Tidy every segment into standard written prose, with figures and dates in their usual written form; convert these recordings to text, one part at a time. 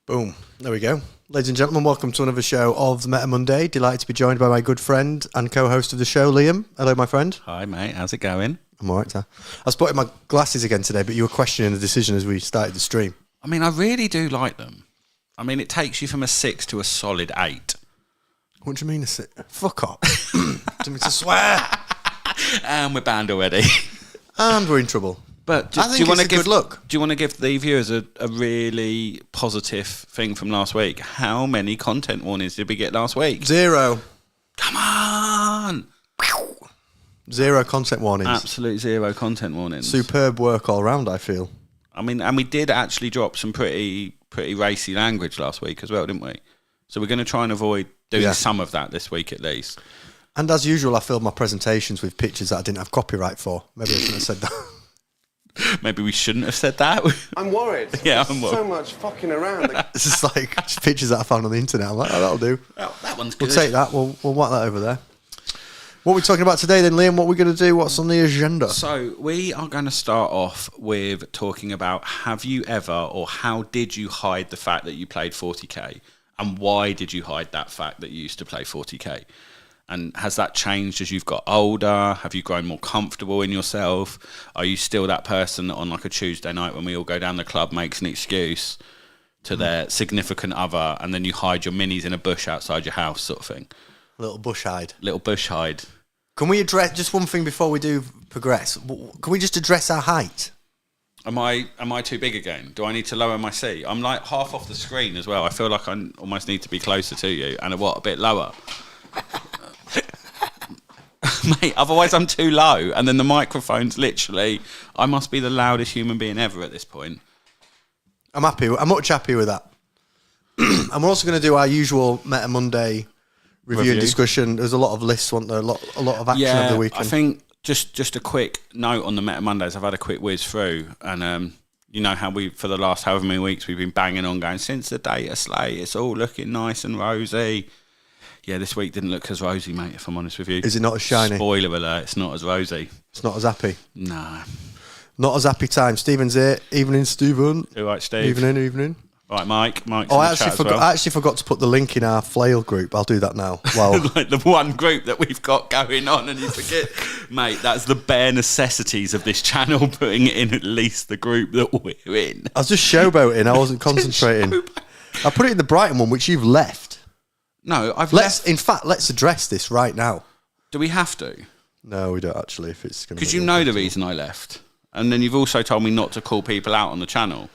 Boom. There we go. Ladies and gentlemen, welcome to another show of the Meta Monday. Delighted to be joined by my good friend and co-host of the show, Liam. Hello, my friend. Hi, mate. How's it going? I'm all right, sir. I spotted my glasses again today, but you were questioning the decision as we started the stream. I mean, I really do like them. I mean, it takes you from a 6 to a solid 8. What do you mean a 6? Fuck off. Do you mean to swear? And we're banned already. And we're in trouble. But do you want to give the viewers a really positive thing from last week? How many content warnings did we get last week? 0. Come on! 0 content warnings. Absolute 0 content warnings. Superb work all round, I feel. I mean, and we did actually drop some pretty racy language last week as well, didn't we? So we're going to try and avoid doing some of that this week at least. And as usual, I filled my presentations with pictures that I didn't have copyright for. Maybe I shouldn't have said that. Maybe we shouldn't have said that. I'm worried. Yeah, I'm worried. So much fucking around. It's just like just pictures that I found on the internet. I'm like, oh, that'll do. Oh, that one's good. We'll take that. We'll whack that over there. What are we talking about today then, Liam? What are we going to do? What's on the agenda? So we are going to start off with talking about have you ever or how did you hide the fact that you played 40k? And why did you hide that fact that you used to play 40k? And has that changed as you've got older? Have you grown more comfortable in yourself? Are you still that person that on like a Tuesday night when we all go down the club makes an excuse to their significant other and then you hide your minis in a bush outside your house sort of thing? Little bush hide. Little bush hide. Can we address just one thing before we do progress? Can we just address our height? Am I too big again? Do I need to lower my seat? I'm like half off the screen as well. I feel like I almost need to be closer to you and a bit lower. Mate, otherwise I'm too low and then the microphone's literally, I must be the loudest human being ever at this point. I'm happy. I'm much happier with that. And we're also going to do our usual Meta Monday review and discussion. There's a lot of lists, wasn't there? A lot of action over the weekend. I think just a quick note on the Meta Mondays. I've had a quick whiz through and you know how we, for the last however many weeks, we've been banging on going, since the data slate, it's all looking nice and rosy. Yeah, this week didn't look as rosy, mate, if I'm honest with you. Is it not as shiny? Spoiler alert, it's not as rosy. It's not as happy? No. Not as happy time. Stephen's here. Evening, Stephen. All right, Steve. Evening. Right, Mike's I actually forgot to put the link in our flail group. I'll do that now. Well, like the one group that we've got going on and you forget. Mate, that's the bare necessities of this channel, putting in at least the group that we're in. I was just showboating. I wasn't concentrating. I put it in the Brighton one, which you've left. No, In fact, let's address this right now. Do we have to? No, we don't actually. If it's going to, because you know the reason I left, and then you've also told me not to call people out on the channel.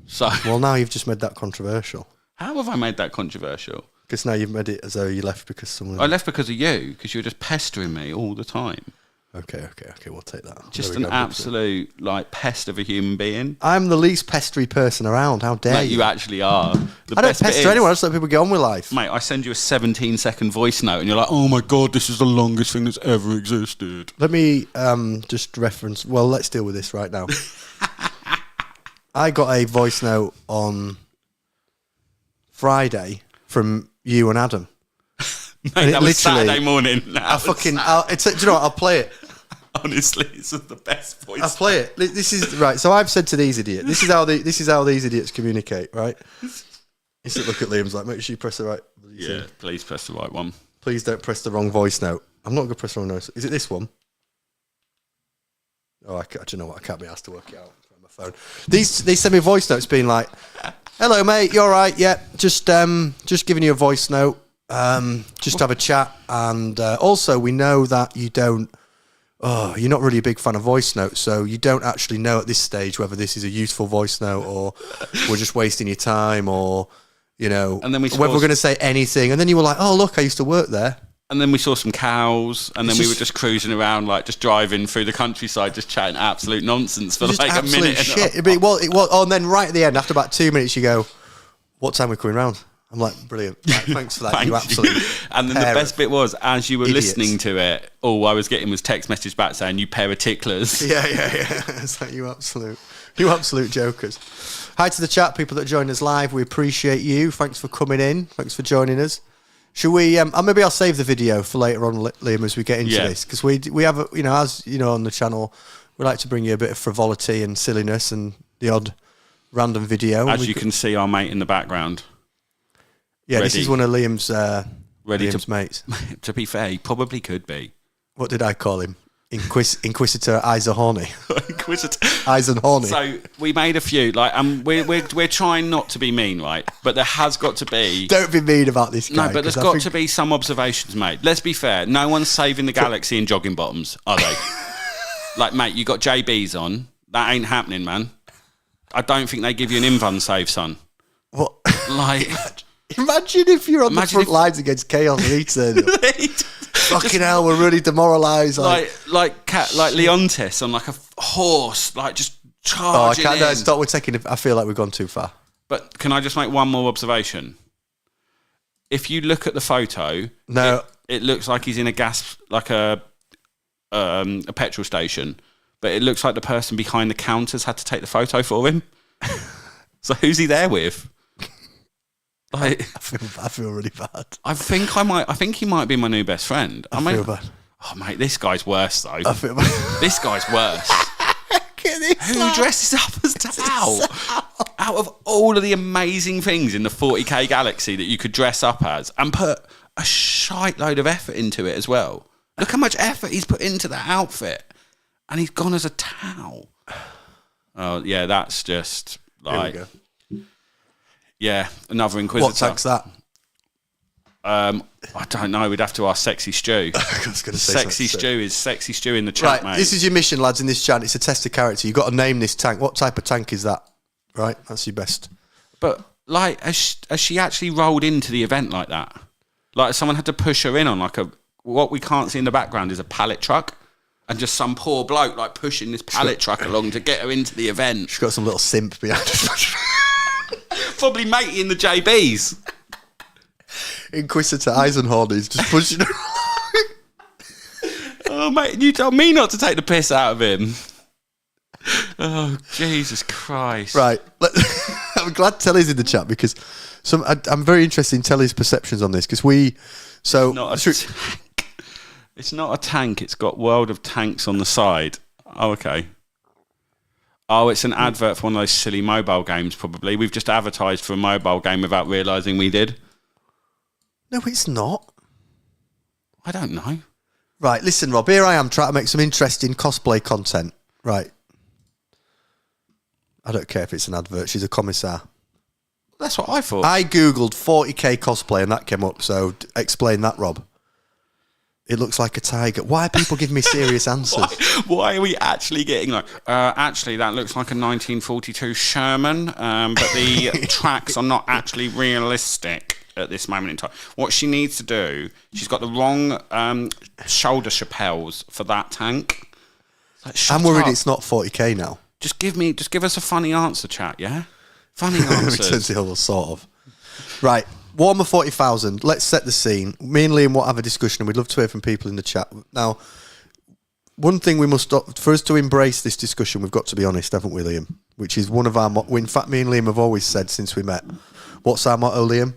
So, well, now you've just made that controversial. How have I made that controversial? Because now you've made it as though you left because someone. I left because of you, because you were just pestering me all the time. Okay, we'll take that. Just an absolute pest of a human being. I'm the least pestery person around. How dare you? You actually are. I don't pester anyone. I just let people get on with life. Mate, I send you a 17-second voice note and you're like, oh my God, this is the longest thing that's ever existed. Let me just reference... Well, let's deal with this right now. I got a voice note on Friday from you and Adam. Mate, that was Saturday morning. Do you know what? I'll play it. Honestly, it's the best voice. I'll play it. This is right. So I've said to these idiots, this is how these idiots communicate, right? You sit, look at Liam's like, make sure you press the right. Yeah, please press the right one. Please don't press the wrong voice note. I'm not going to press the wrong note. Is it this one? Oh, do you know what? I can't be asked to work it out on my phone. They send me voice notes being like, "Hello, mate. You all right? Yeah, just giving you a voice note. Just have a chat. And also, we know that you don't. Oh, you're not really a big fan of voice notes, so you don't actually know at this stage whether this is a useful voice note or we're just wasting your time or, you know, and then whether we're going to say anything." And then you were like, "Oh, look, I used to work there." And then we saw some cows, and then we were just cruising around, like just driving through the countryside, just chatting absolute nonsense for like a minute. Shit. It was. Oh, and then right at the end, after about 2 minutes, you go, "What time are we coming round?" I'm like, brilliant. Right, thanks for that. You absolutely. And then the best bit was, as you were listening to it, all I was getting was text message back saying, "You pair of ticklers." Yeah. It's like you absolute jokers. Hi to the chat, people that join us live. We appreciate you. Thanks for coming in. Thanks for joining us. Should we? Maybe I'll save the video for later on, Liam, as we get into this, because we have, as you know, on the channel, we like to bring you a bit of frivolity and silliness and the odd random video. As you can see, our mate in the background. Yeah, this ready. is one of Liam's Ready Liam's mates. To be fair, he probably could be. What did I call him? Inquisitor Eisenhorny. Inquisitor. Eisenhorny. So we made a few, like, we're trying not to be mean, right? But there has got to be. Don't be mean about this guy. No, but there's got to be some observations made. Let's be fair. No one's saving the galaxy in jogging bottoms, are they? Like, mate, you got JBs on. That ain't happening, man. I don't think they give you an invuln save, son. What? Like, imagine if you're on the front lines against Chaos and he turned up. Fucking hell, we're really demoralised. Like Leontis on like a horse, like just charging. Oh, I can't. in. No, stop. We're taking. I feel like we've gone too far. But can I just make one more observation? If you look at the photo, no, it looks like he's in a gas, like a petrol station. But it looks like the person behind the counters had to take the photo for him. So who's he there with? Like, I feel really bad. I think he might be my new best friend. I feel bad. Oh mate, this guy's worse though. I feel bad. This guy's worse. Who dresses up as Tao? Out of all of the amazing things in the 40k galaxy that you could dress up as, and put a shite load of effort into it as well. Look how much effort he's put into that outfit, and he's gone as a Tao. Oh yeah, that's just like. Here we go. Yeah, another Inquisitor. What tank's that? I don't know. We'd have to ask Sexy Stew. I was going to say Sexy Stew in the chat, right, mate. this is your mission, lads, in this chat. It's a test of character. You've got to name this tank. What type of tank is that? Right? That's your best. But, like, has she actually rolled into the event like that? Like, someone had to push her in on, like, what we can't see in the background is a pallet truck, and just some poor bloke, like, pushing this pallet truck along to get her into the event. She's got some little simp behind her. Probably matey in the JBs. Inquisitor Eisenhorn is just pushing her. Oh, mate, you told me not to take the piss out of him. Oh, Jesus Christ. Right. I'm glad Telly's in the chat because I'm very interested in Telly's perceptions on this because It's not a tank. It's got World of Tanks on the side. Oh, okay. Oh, it's an advert for one of those silly mobile games, probably. We've just advertised for a mobile game without realising we did. No, it's not. I don't know. Right, listen, Rob, here I am trying to make some interesting cosplay content. Right. I don't care if it's an advert. She's a commissar. That's what I thought. I Googled 40k cosplay and that came up, so explain that, Rob. It looks like a tiger. Why are people giving me serious answers? Why are we actually getting like... actually, that looks like a 1942 Sherman, but the tracks are not actually realistic at this moment in time. What she needs to do, she's got the wrong shoulder chapels for that tank. Like, I'm worried it's not 40k now. Just give us a funny answer, chat, yeah? Funny answers. Return to the other, sort of. Right. Warhammer 40,000. Let's set the scene. Me and Liam will have a discussion, and we'd love to hear from people in the chat. Now, one thing we must, for us to embrace this discussion, we've got to be honest, haven't we, Liam? Which is one of our, in fact, me and Liam have always said since we met. What's our motto, Liam?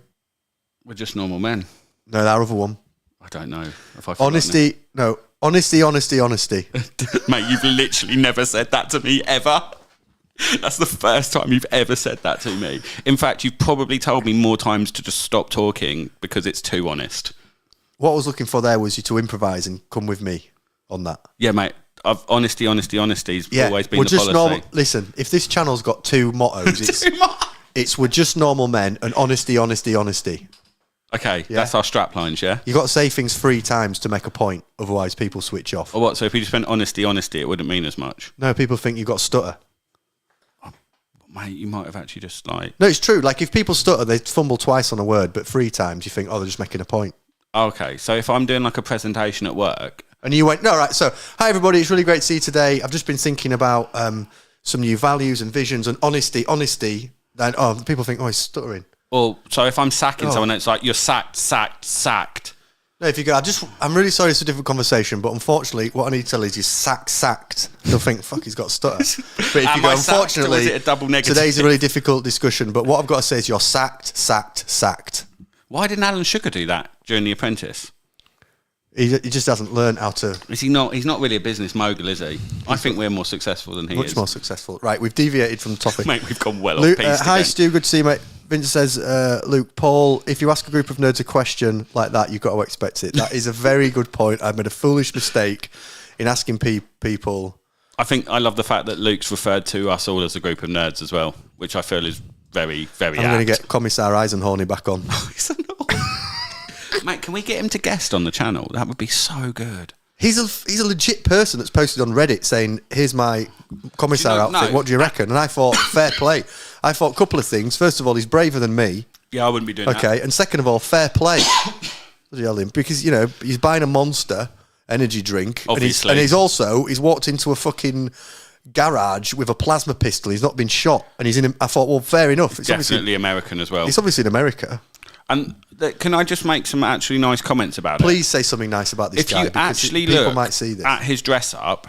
We're just normal men. No, our other one. I don't know. Honesty. No, honesty. Mate, you've literally never said that to me ever. That's the first time you've ever said that to me. In fact, you've probably told me more times to just stop talking because it's too honest. What I was looking for there was you to improvise and come with me on that. Yeah, mate. Honesty has always been we're the just policy. Listen, if this channel's got two mottos, it's we're just normal men and honesty. Okay, yeah? That's our strap lines, yeah? You've got to say things 3 times to make a point, otherwise people switch off. Or what, so if you just went honesty, it wouldn't mean as much? No, people think you've got to stutter. Mate, you might have actually just like... No, it's true. Like, if people stutter, they fumble twice on a word, but 3 times you think, oh, they're just making a point. Okay, so if I'm doing like a presentation at work... And you went, no, right, so, hi everybody, it's really great to see you today. I've just been thinking about some new values and visions and honesty. Then, people think, oh, he's stuttering. Well, so if I'm sacking someone, it's like, you're sacked. No, if you go, I'm really sorry it's a different conversation, but unfortunately, what I need to tell is sacked. They'll think, fuck, he's got a stutter. But if you go, unfortunately, is it a double negative? Today's a really difficult discussion, but what I've got to say is you're sacked. Why didn't Alan Sugar do that during The Apprentice? He just hasn't learned how to. Is he not? He's not really a business mogul, is he? I think we're more successful than he is. Much more successful. Right, we've deviated from the topic. Mate, we've gone well Luke, off piece hi, again. Stu. Good to see you, mate. Vince says, Luke, Paul, if you ask a group of nerds a question like that, you've got to expect it. That is a very good point. I made a foolish mistake in asking people. I think I love the fact that Luke's referred to us all as a group of nerds as well, which I feel is very, very I'm going to get Commissar Eisenhorny back on. Mate, can we get him to guest on the channel? That would be so good. He's a legit person that's posted on Reddit saying, here's my Commissar outfit, what do you reckon? And I thought, fair play. I thought a couple of things. First of all, he's braver than me. Yeah, I wouldn't be doing that. Okay, and second of all, fair play. Because, you know, he's buying a Monster energy drink. Obviously. And he's walked into a fucking garage with a plasma pistol. He's not been shot. And I thought, well, fair enough. It's definitely American as well. It's obviously in America. And can I just make some actually nice comments about Please say something nice about this guy. If you actually people might see this. at his dress up,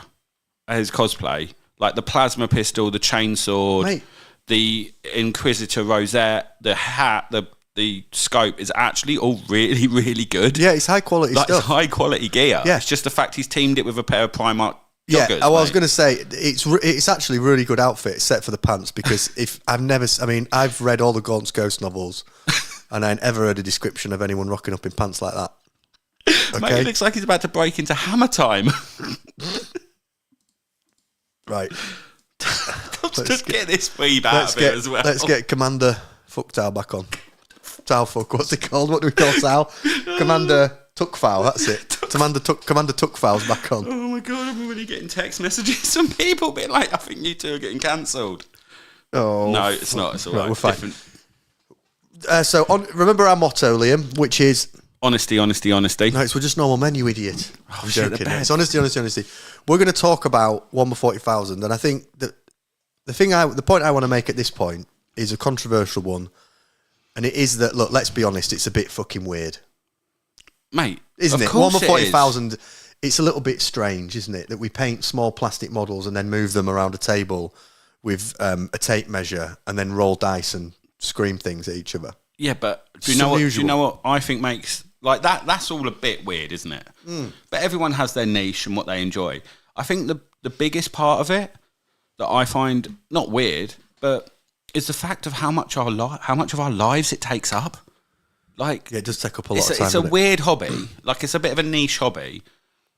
his cosplay, like the plasma pistol, the chainsaw, Mate. the Inquisitor rosette, the hat, the scope is actually all really, really good. Yeah, it's high quality Like stuff. it's high quality gear. Yeah. It's just the fact he's teamed it with a pair of Primark Yeah, joggers. I was mate. going to say it's actually a really good outfit, except for the pants. Because I've read all the Gaunt's Ghost novels, and I never heard a description of anyone rocking up in pants like that. Okay, Mate, it looks like he's about to break into Hammer Time. right. Just get this weeb out of it as well. Let's get Commander Fucktow back on. Towfuck, what's it called? What do we call Towel? Commander Tuckfowl, that's it. Commander Tuckfowl's back on. Oh my god, I'm already getting text messages from people being like, I think you two are getting cancelled. Oh, No, it's not. It's all right. We're fine. Different. Remember our motto, Liam, which is... Honesty, honesty, honesty. No, we're just normal men, you idiot. Oh, I'm shit, the joking. best. It's honesty, honesty, honesty. We're going to talk about Warhammer 40,000, and I think that the point I want to make at this point is a controversial one, and it is that, look, let's be honest, it's a bit fucking weird. Mate, Isn't of it? course Warhammer it 40,000, it's a little bit strange, isn't it? That we paint small plastic models and then move them around a table with a tape measure and then roll dice and scream things at each other. Yeah, but do It's you know unusual. what? Do you know what I think makes like that? That's all a bit weird, isn't it? But everyone has their niche and what they enjoy. I think the biggest part of it that I find not weird, but is the fact of how much of our lives it takes up. Like, Yeah, it does take up a lot of time. it's a doesn't it? weird hobby. Like, it's a bit of a niche hobby,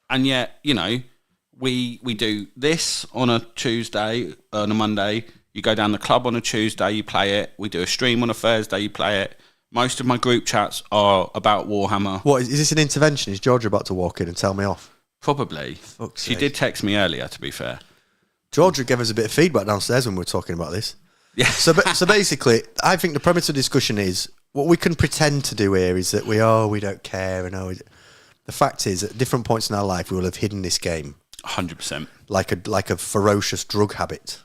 and yet we do this on a Tuesday, on a Monday. You go down the club on a Tuesday, you play it. We do a stream on a Thursday, you play it. Most of my group chats are about Warhammer. What, is this an intervention? Is Georgia about to walk in and tell me off? Probably. Fuck's She sake. did text me earlier, to be fair. Georgia gave us a bit of feedback downstairs when we were talking about this. Yeah. So basically, I think the premise of the discussion is what we can pretend to do here is that we don't care. And the fact is, at different points in our life, we will have hidden this game 100%. like a ferocious drug habit.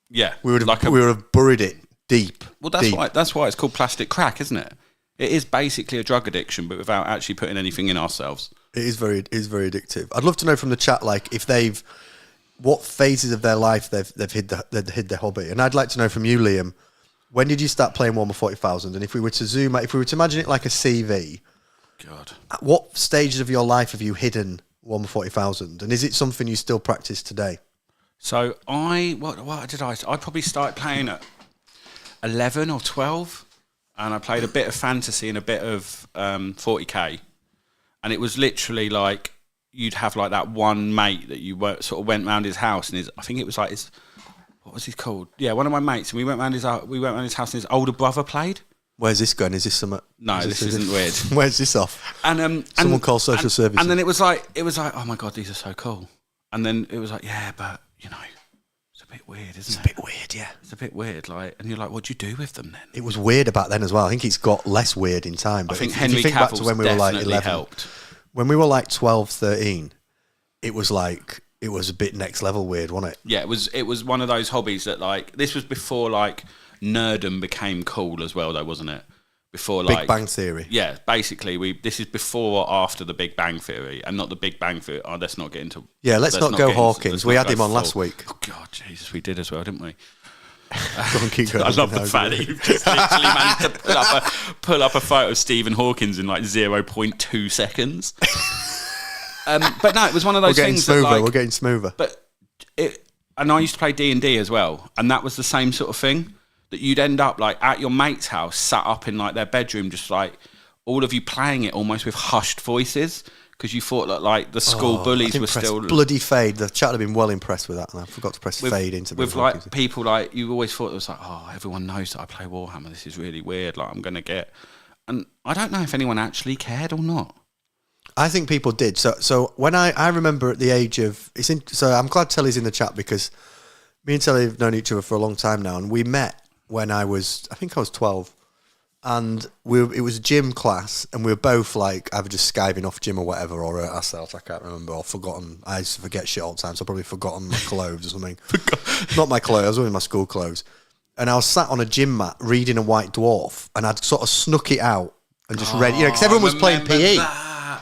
Yeah. We would have buried it deep. Well, that's deep. why it's called plastic crack, isn't it? It is basically a drug addiction, but without actually putting anything in ourselves. It is very addictive. I'd love to know from the chat, like, if what phases of their life they've hid their hobby. And I'd like to know from you, Liam, when did you start playing Warhammer 40,000? And if we were to imagine it like a CV, God. at what stages of your life have you hidden Warhammer 40,000? And is it something you still practice today? So what did I probably started playing at 11 or 12, and I played a bit of fantasy and a bit of 40k, and it was literally like you'd have like that one mate that you sort of went round his house, and I think it was like what was he called? Yeah, one of my mates, and we went round his house, and his older brother played. Where's this going? Is this some? No, this isn't weird. Where's this off? And Someone call social services. And then it was like, oh my god, these are so cool. And then it was like, yeah, but it's a bit weird, isn't it? It's a bit weird, yeah. It's a bit weird, like, and you're like, what do you do with them then? It was weird about then as well. I think it's got less weird in time. But I think if Henry you think back to Cavill's when we were like definitely 11, helped. when we were like 12, 13, it was a bit next level weird, wasn't it? Yeah, it was one of those hobbies that, like, this was before like nerdom became cool as well, though, wasn't it? Before Big like Bang Theory. Yeah, basically this is before or after the Big Bang Theory, and not the Big Bang Theory. Oh, let's not get into. Yeah, let's not go Hawkins. We had him on last week. Oh God, Jesus, we did as well, didn't we? Go on, keep going. I love the fact that you've just literally managed to pull up a photo of Stephen Hawkins in like 0.2 seconds. But no, it was one of those We're getting things smoother. that, like, We're getting smoother. But and I used to play D&D as well, and that was the same sort of thing, that you'd end up like at your mate's house, sat up in like their bedroom, just like all of you playing it almost with hushed voices, because you thought that like the school bullies were still bloody fade. The chat had been well impressed with that, and I forgot to press fade into with like people like you always thought it was like, oh, everyone knows that I play Warhammer. This is really weird. Like I'm gonna get, and I don't know if anyone actually cared or not. I think people did. So when I remember at the age of so I'm glad Telly's in the chat, because me and Telly have known each other for a long time now, and we met when I think I was 12, and it was a gym class, and we were both like either just skiving off gym or whatever, or at ourselves, I can't remember, or forgotten. I used to forget shit all the time, so I've probably forgotten my clothes or something. Not my clothes, I was wearing my school clothes, and I was sat on a gym mat reading a White Dwarf, and I'd sort of snuck it out and just read, because everyone was playing PE.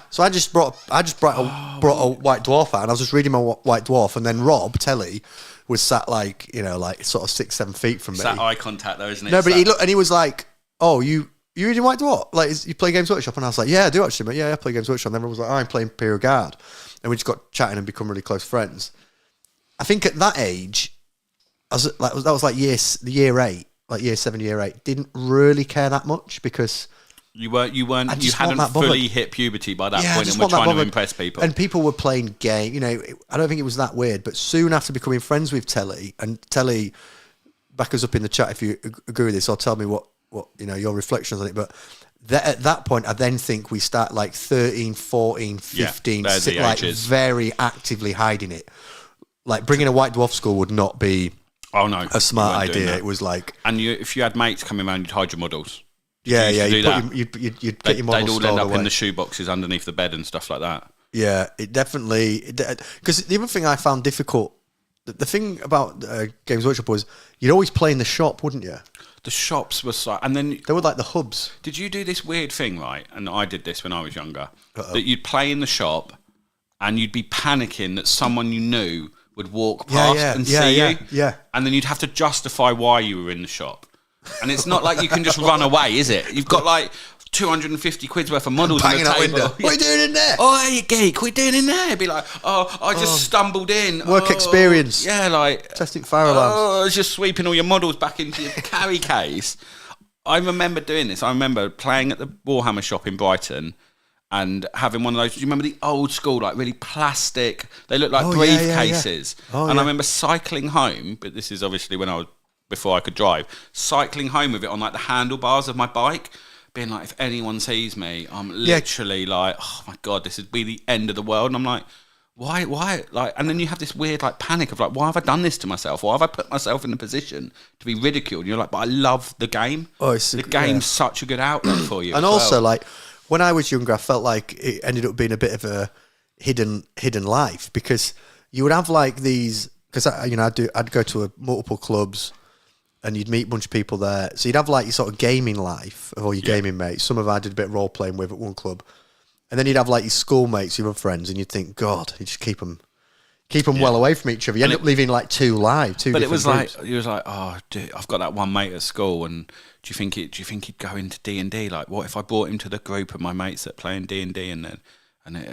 So I just brought a White Dwarf out, and I was just reading my White Dwarf, and then Rob Telly was sat like sort of 6-7 feet from me. Sat eye contact though, isn't it? No, but he looked and he was like, "Oh, you reading White Dwarf? Like you play Games Workshop?" And I was like, "Yeah, I do actually, but yeah, I play Games Workshop." And everyone was like, "Oh, I'm playing Imperial Guard," and we just got chatting and become really close friends. I think at that age, that was like year 8, like year 7, year 8. Didn't really care that much, because you hadn't fully hit puberty by that point, and were trying to impress people. And people were playing game. I don't think it was that weird. But soon after becoming friends with Telly, and Telly, back us up in the chat if you agree with this, or tell me what your reflections on it. But at that point, I then think we start like 13, 14, 15, like very actively hiding it. Like bringing a White Dwarf school would not be a smart idea. It was like, and if you had mates coming around, you'd hide your models. Yeah, you'd get your models. They'd all end up in the shoe boxes underneath the bed and stuff like that. Yeah, it definitely. Because the other thing I found difficult, the thing about Games Workshop was you'd always play in the shop, wouldn't you? The shops were so, and then they were like the hubs. Did you do this weird thing, right? And I did this when I was younger. That you'd play in the shop, and you'd be panicking that someone you knew would walk past and see you. Yeah. And then you'd have to justify why you were in the shop. And it's not like you can just run away, is it? You've got like 250 quid's worth of models on the table. Window. What are you doing in there? Oh, hey, you geek, what are you doing in there? Be like, oh, I just stumbled in. Work experience. Yeah, like... testing fire alarms. Oh, I was just sweeping all your models back into your carry case. I remember doing this. I remember playing at the Warhammer shop in Brighton and having one of those... Do you remember the old school, like really plastic... They look like briefcases. I remember cycling home, but this is obviously before I could drive, cycling home with it on like the handlebars of my bike, being like, if anyone sees me, I'm literally like, oh my God, this would be the end of the world. And I'm like, why? Like, and then you have this weird like panic of like, why have I done this to myself? Why have I put myself in a position to be ridiculed? And you're like, but I love the game. The game's such a good outlet for you. And also like, when I was younger, I felt like it ended up being a bit of a hidden life, because you would have like these, because I'd go to multiple clubs, and you'd meet a bunch of people there. So you'd have like your sort of gaming life of all your gaming mates. Some of I did a bit of role playing with at one club. And then you'd have like your schoolmates, your other friends, and you'd think, God, you just keep them well away from each other. You end up leaving like two But it was groups. Like, oh, dude, I've got that one mate at school, and do you think he'd go into D&D? Like, what if I brought him to the group of my mates that play in D&D, and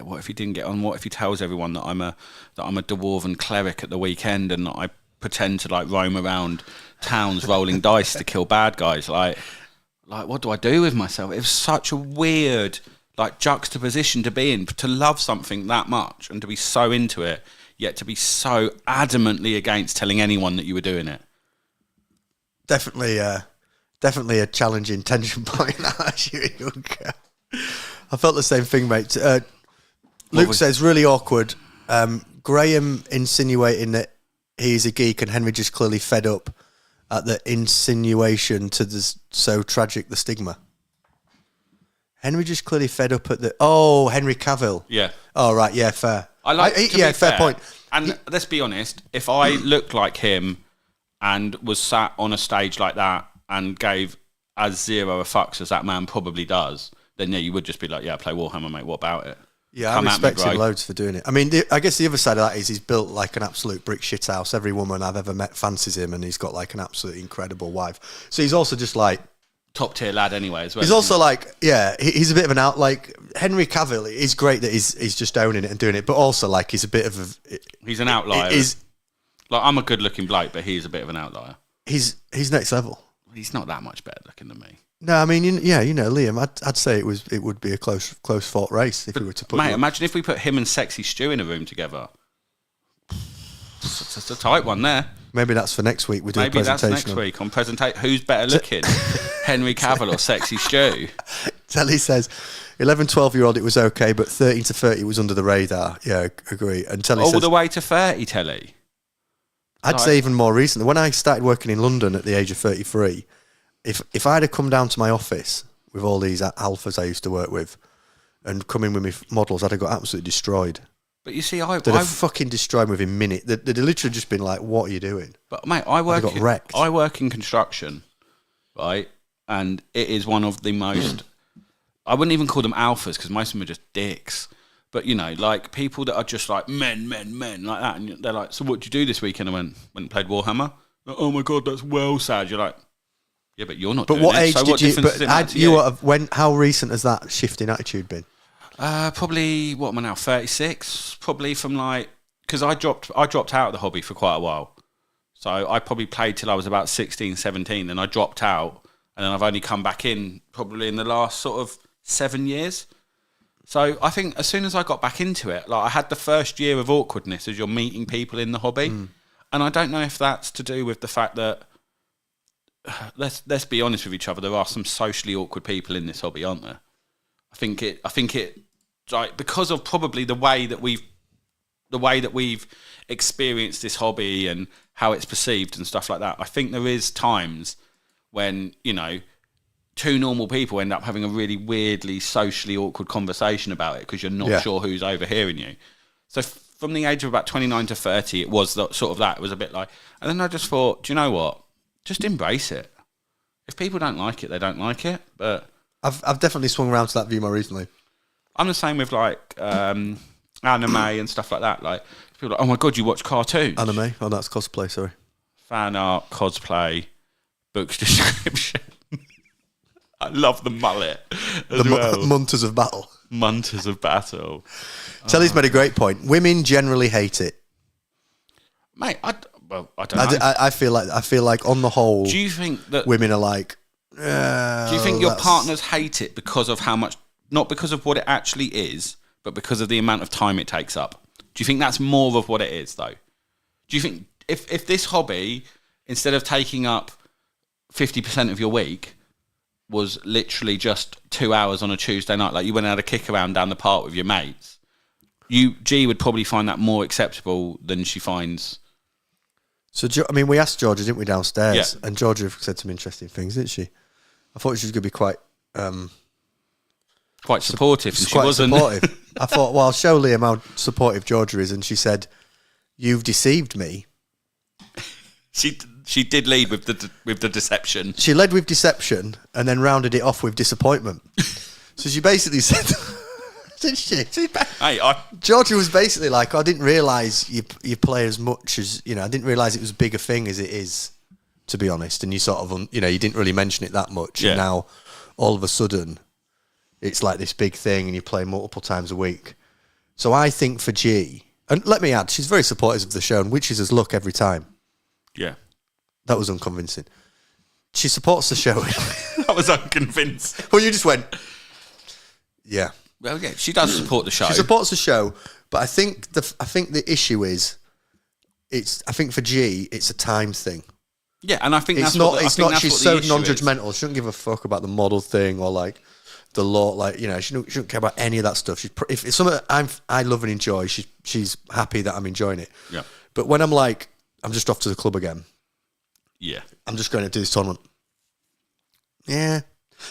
what if he didn't get on? What if he tells everyone that I'm a dwarven cleric at the weekend, and that I pretend to like roam around towns rolling dice to kill bad guys? Like what do I do with myself? It was such a weird like juxtaposition to be in, to love something that much and to be so into it, yet to be so adamantly against telling anyone that you were doing it. Definitely a challenging tension point as you were younger. I felt the same thing, mate. Luke says really awkward. Graham insinuating that he's a geek, and Henry just clearly fed up at the insinuation to the so tragic the stigma. Henry just clearly fed up at Henry Cavill. Yeah. Oh right, yeah, fair. Fair point. And let's be honest, if I looked like him and was sat on a stage like that and gave as zero a fucks as that man probably does, then yeah, you would just be like, yeah, play Warhammer, mate. What about it? Yeah, I respect him loads for doing it. I mean, I guess the other side of that is he's built like an absolute brick shit house. Every woman I've ever met fancies him, and he's got like an absolutely incredible wife. So he's also just like top tier lad anyway as well. He's also like, he's a bit of an out. Like Henry Cavill is great that he's just owning it and doing it, but also like he's a bit of he's an outlier. Like I'm a good looking bloke, but he's a bit of an outlier. He's next level. He's not that much better looking than me. No, I mean, Liam. I'd say it would be a close fought race if we were to put. Mate, imagine if we put him and Sexy Stu in a room together. It's a tight one there. Maybe that's for next week. We do a presentation. Maybe that's next week on presentation. Who's better looking, Henry Cavill or Sexy Stu? Telly says 11, 12-year-old it was okay, but 13 to 30 was under the radar. Yeah, agree. And Telly says all the way to 30, Telly. I'd say even more recently. When I started working in London at the age of 33, if I'd have come down to my office with all these alphas I used to work with and come in with me models, I'd have got absolutely destroyed. But you see, they'd have fucking destroyed me within a minute. They'd literally just been like, "What are you doing?" But mate, I work in construction, right? And it is one of the most. I wouldn't even call them alphas because most of them are just dicks. But you know, like people that are just like men like that, and they're like, "So what did you do this weekend?" I went and played Warhammer. Like, oh my god, that's well sad. You're like, yeah, but you're not. But doing what it. age So did what you? difference But does it make to when? How recent has that shift in attitude been? Probably what am I now? 36. Probably from like because I dropped out of the hobby for quite a while. So I probably played till I was about 16, 17, then I dropped out, and then I've only come back in probably in the last sort of 7 years. So I think as soon as I got back into it, like I had the first year of awkwardness as you're meeting people in the hobby, and I don't know if that's to do with the fact that let's be honest with each other, there are some socially awkward people in this hobby, aren't there? I think it like because of probably the way that we've experienced this hobby and how it's perceived and stuff like that. I think there is times when, you know, two normal people end up having a really weirdly socially awkward conversation about it because you're not sure who's overhearing you. So from the age of about 29 to 30, it was that sort of that. It was a bit like, and then I just thought, do you know what? Just embrace it. If people don't like it, they don't like it. But I've definitely swung around to that view more recently. I'm the same with like anime and stuff like that. Like people are like, oh my god, you watch cartoons? Anime? Oh, that's cosplay. Sorry. Fan art, cosplay, books description. I love the mullet as well. Munters of battle. Munters of battle. Telly's made a great point. Women generally hate it, mate. I don't know. I feel like on the whole, do you think that women are like? Do you think your partners hate it because of how much? Not because of what it actually is, but because of the amount of time it takes up. Do you think that's more of what it is, though? Do you think if this hobby, instead of taking up 50% of your week, was literally just 2 hours on a Tuesday night, like you went and had a kick around down the park with your mates, G would probably find that more acceptable than she finds. So, I mean, we asked Georgia, didn't we, downstairs? Yeah. And Georgia said some interesting things, didn't she? I thought she was going to be quite supportive, and she wasn't. Supportive. I thought, well, I'll show Liam how supportive Georgia is, and she said, "You've deceived me." She did lead with the deception. She led with deception and then rounded it off with disappointment. So she basically said, didn't she? Georgia was basically like, I didn't realise you play as much as, you know, I didn't realise it was as big a thing as it is, to be honest. And you sort of, you know, you didn't really mention it that much. Yeah. And now, all of a sudden, it's like this big thing and you play multiple times a week. So I think for G, and let me add, she's very supportive of the show and wishes us luck every time. Yeah. That was unconvincing. She supports the show. That was unconvincing. Well, you just went, yeah. Well, yeah, she does support the show. She supports the show, but I think the issue is, I think for G, it's a time thing. Yeah, and I think it's that's not. She's so non-judgmental. She doesn't give a fuck about the model thing or like the law. Like, you know, she don't care about any of that stuff. If it's something I love and enjoy, she's happy that I'm enjoying it. Yeah. But when I'm like, I'm just off to the club again. Yeah, I'm just going to do this tournament. Yeah,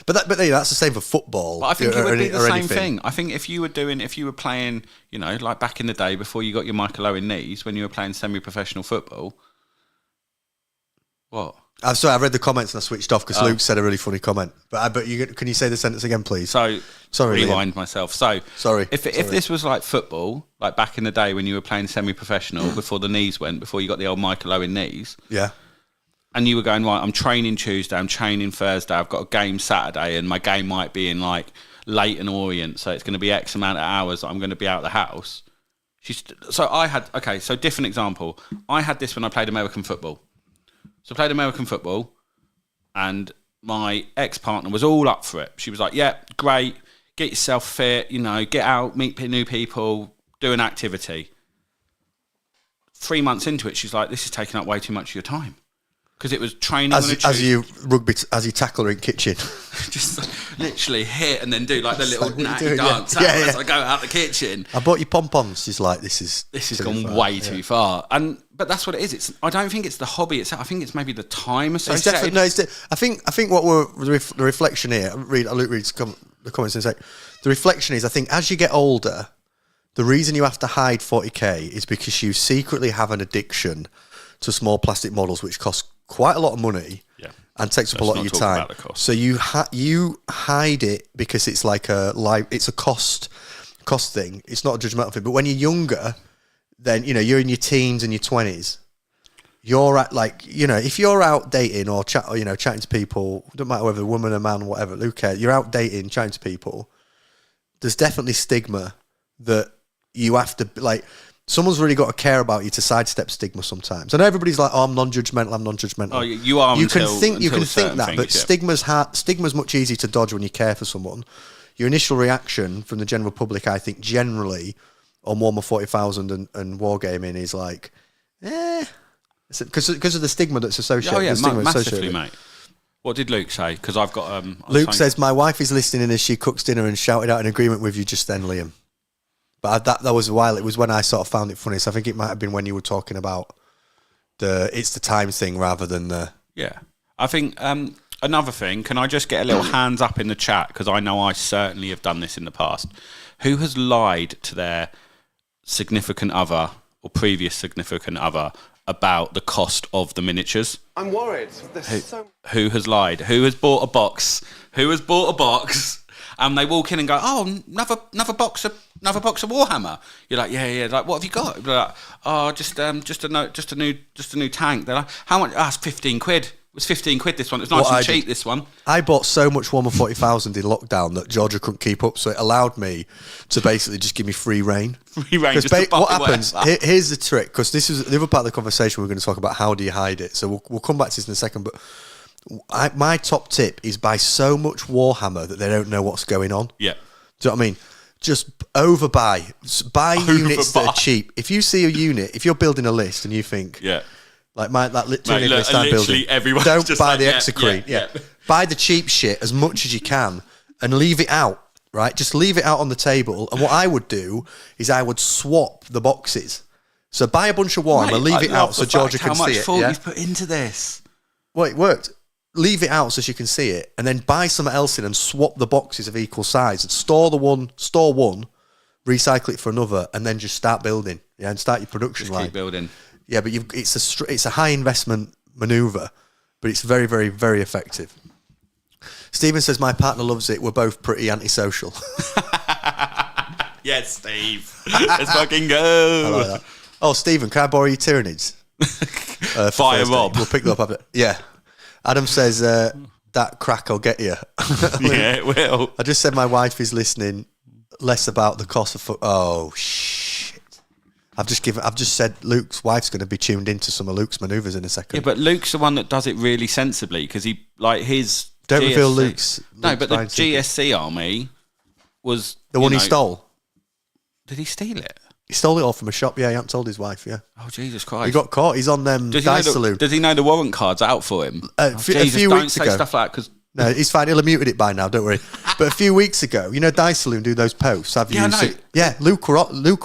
but that's the same for football. But I think it would be the same thing. I think if you were playing, you know, like back in the day before you got your Michael Owen knees, when you were playing semi-professional football. What? I'm sorry, I read the comments and I switched off because Luke said a really funny comment. But can you say the sentence again, please? So sorry, rewind myself. So sorry. If this was like football, like back in the day when you were playing semi-professional before the knees went, before you got the old Michael Owen knees. Yeah. and you were going, right, I'm training Tuesday, I'm training Thursday, I've got a game Saturday, and my game might be in like Leighton Orient, so it's going to be X amount of hours that I'm going to be out of the house. So different example. I had this when I played American football. So I played American football, and my ex-partner was all up for it. She was like, yeah, great, get yourself fit, get out, meet new people, do an activity. 3 months into it, she's like, this is taking up way too much of your time. Because it was training as you tackle her in kitchen. Just literally hit and then do like the little natty dance as I go out the kitchen. I bought you pom-poms. She's like, this has gone way too far. But that's what it is. I don't think it's the hobby itself. I think it's maybe the time associated. I think what the reflection here, Luke reads the comments in a sec. The reflection is, I think as you get older, the reason you have to hide 40k is because you secretly have an addiction to small plastic models, which cost quite a lot of money and takes up a lot of your time. So you hide it because it's like it's a cost thing. It's not a judgmental thing. But when you're younger, then you're in your teens and your 20s. You're at if you're out dating or chatting to people, don't matter whether a woman, a man, whatever, who cares? You're out dating, chatting to people. There's definitely stigma that you have to someone's really got to care about you to sidestep stigma sometimes. I know everybody's like, oh, I'm non-judgmental. Oh, you are. You can think that, but stigma's much easier to dodge when you care for someone. Your initial reaction from the general public, I think, generally on Warhammer 40,000 and Wargaming is like, because of the stigma that's associated. Oh yeah, massively, associated. mate. What did Luke say? Because I've got. Luke says, my wife is listening as she cooks dinner and shouted out in agreement with you just then, Liam. But that was a while. It was when I sort of found it funny. So I think it might have been when you were talking about it's the time thing rather than the... Yeah. I think another thing, can I just get a little hands up in the chat? Because I know I certainly have done this in the past. Who has lied to their significant other or previous significant other about the cost of the miniatures? I'm worried. Who has lied? Who has bought a box? And they walk in and go, oh, another box of Warhammer. You're like, yeah. Like, what have you got? You're like, oh, just a new tank. They're like, how much? It's 15 quid. It was 15 quid this one. It was nice and cheap, this one. I bought so much Warhammer 40,000 in lockdown that Georgia couldn't keep up, so it allowed me to basically just give me free reign. Just what happens? Here's the trick, because this is the other part of the conversation. We're going to talk about how do you hide it. So we'll come back to this in a second, but. My top tip is buy so much Warhammer that they don't know what's going on. Yeah. Do you know what I mean? Just overbuy. Buy units that are cheap. If you see a unit, if you're building a list and you think, like that list I'm building, don't buy the Execrete. Yeah. Buy the cheap shit as much as you can and leave it out, right? Just leave it out on the table. And what I would do is I would swap the boxes. So buy a bunch of Warhammer, leave it out so Georgia can see it. How much thought you've put into this? Well, it worked. Leave it out so she can see it, and then buy something else in and swap the boxes of equal size. And store one, recycle it for another, and then just start building. Yeah, and start your production line. Keep building. Yeah, but it's a high investment maneuver, but it's very, very, very effective. Stephen says my partner loves it. We're both pretty antisocial. Yes, Steve. Let's fucking go. I like that. Oh, Stephen, can I borrow your Tyranids? Fire Rob. We'll pick them up after. Yeah. Adam says, that crack will get you. Yeah, it will. I just said my wife is listening, less about the cost of... Oh, shit. I've just said Luke's wife's going to be tuned into some of Luke's manoeuvres in a second. Yeah, but Luke's the one that does it really sensibly, because he, his... Don't GSC, reveal Luke's No, but the GSC army was... The one he stole? Did he steal it? He stole it all from a shop, yeah. He hadn't told his wife, yeah. Oh, Jesus Christ. He got caught. He's on Dice Saloon. Does he know the warrant cards out for him? A few weeks ago. Don't say stuff like that, because... No, he's fine. He'll have muted it by now, don't worry. But a few weeks ago, Dice Saloon do those posts. Yeah, Luke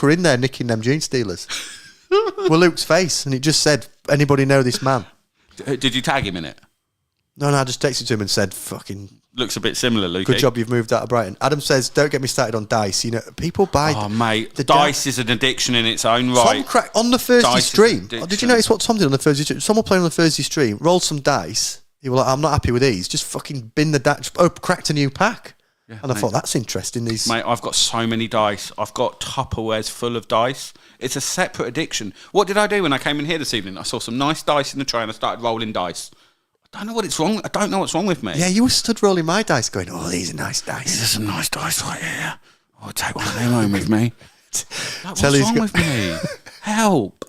were in there nicking them gene stealers. Well, Luke's face, and it just said, anybody know this man? Did you tag him in it? No, I just texted to him and said, fucking... Looks a bit similar, Luke. Good job you've moved out of Brighton. Adam says, don't get me started on dice. People buy... Oh, mate, dice is an addiction in its own right. Tom on the Thursday stream. Did you notice what Tom did on the Thursday stream? Someone playing on the Thursday stream, rolled some dice. He was like, I'm not happy with these. Just fucking bin the dice. Oh, cracked a new pack. and I thought that's interesting. These Mate, I've got so many dice. I've got Tupperwares full of dice. It's a separate addiction. What did I do when I came in here this evening? I saw some nice dice in the tray and I started rolling dice. I don't know what's wrong with me. Yeah, you were stood rolling my dice going, oh, these are nice dice. These are some nice dice right here. I'll take one of them home with me. What's Telly's wrong with me? Help.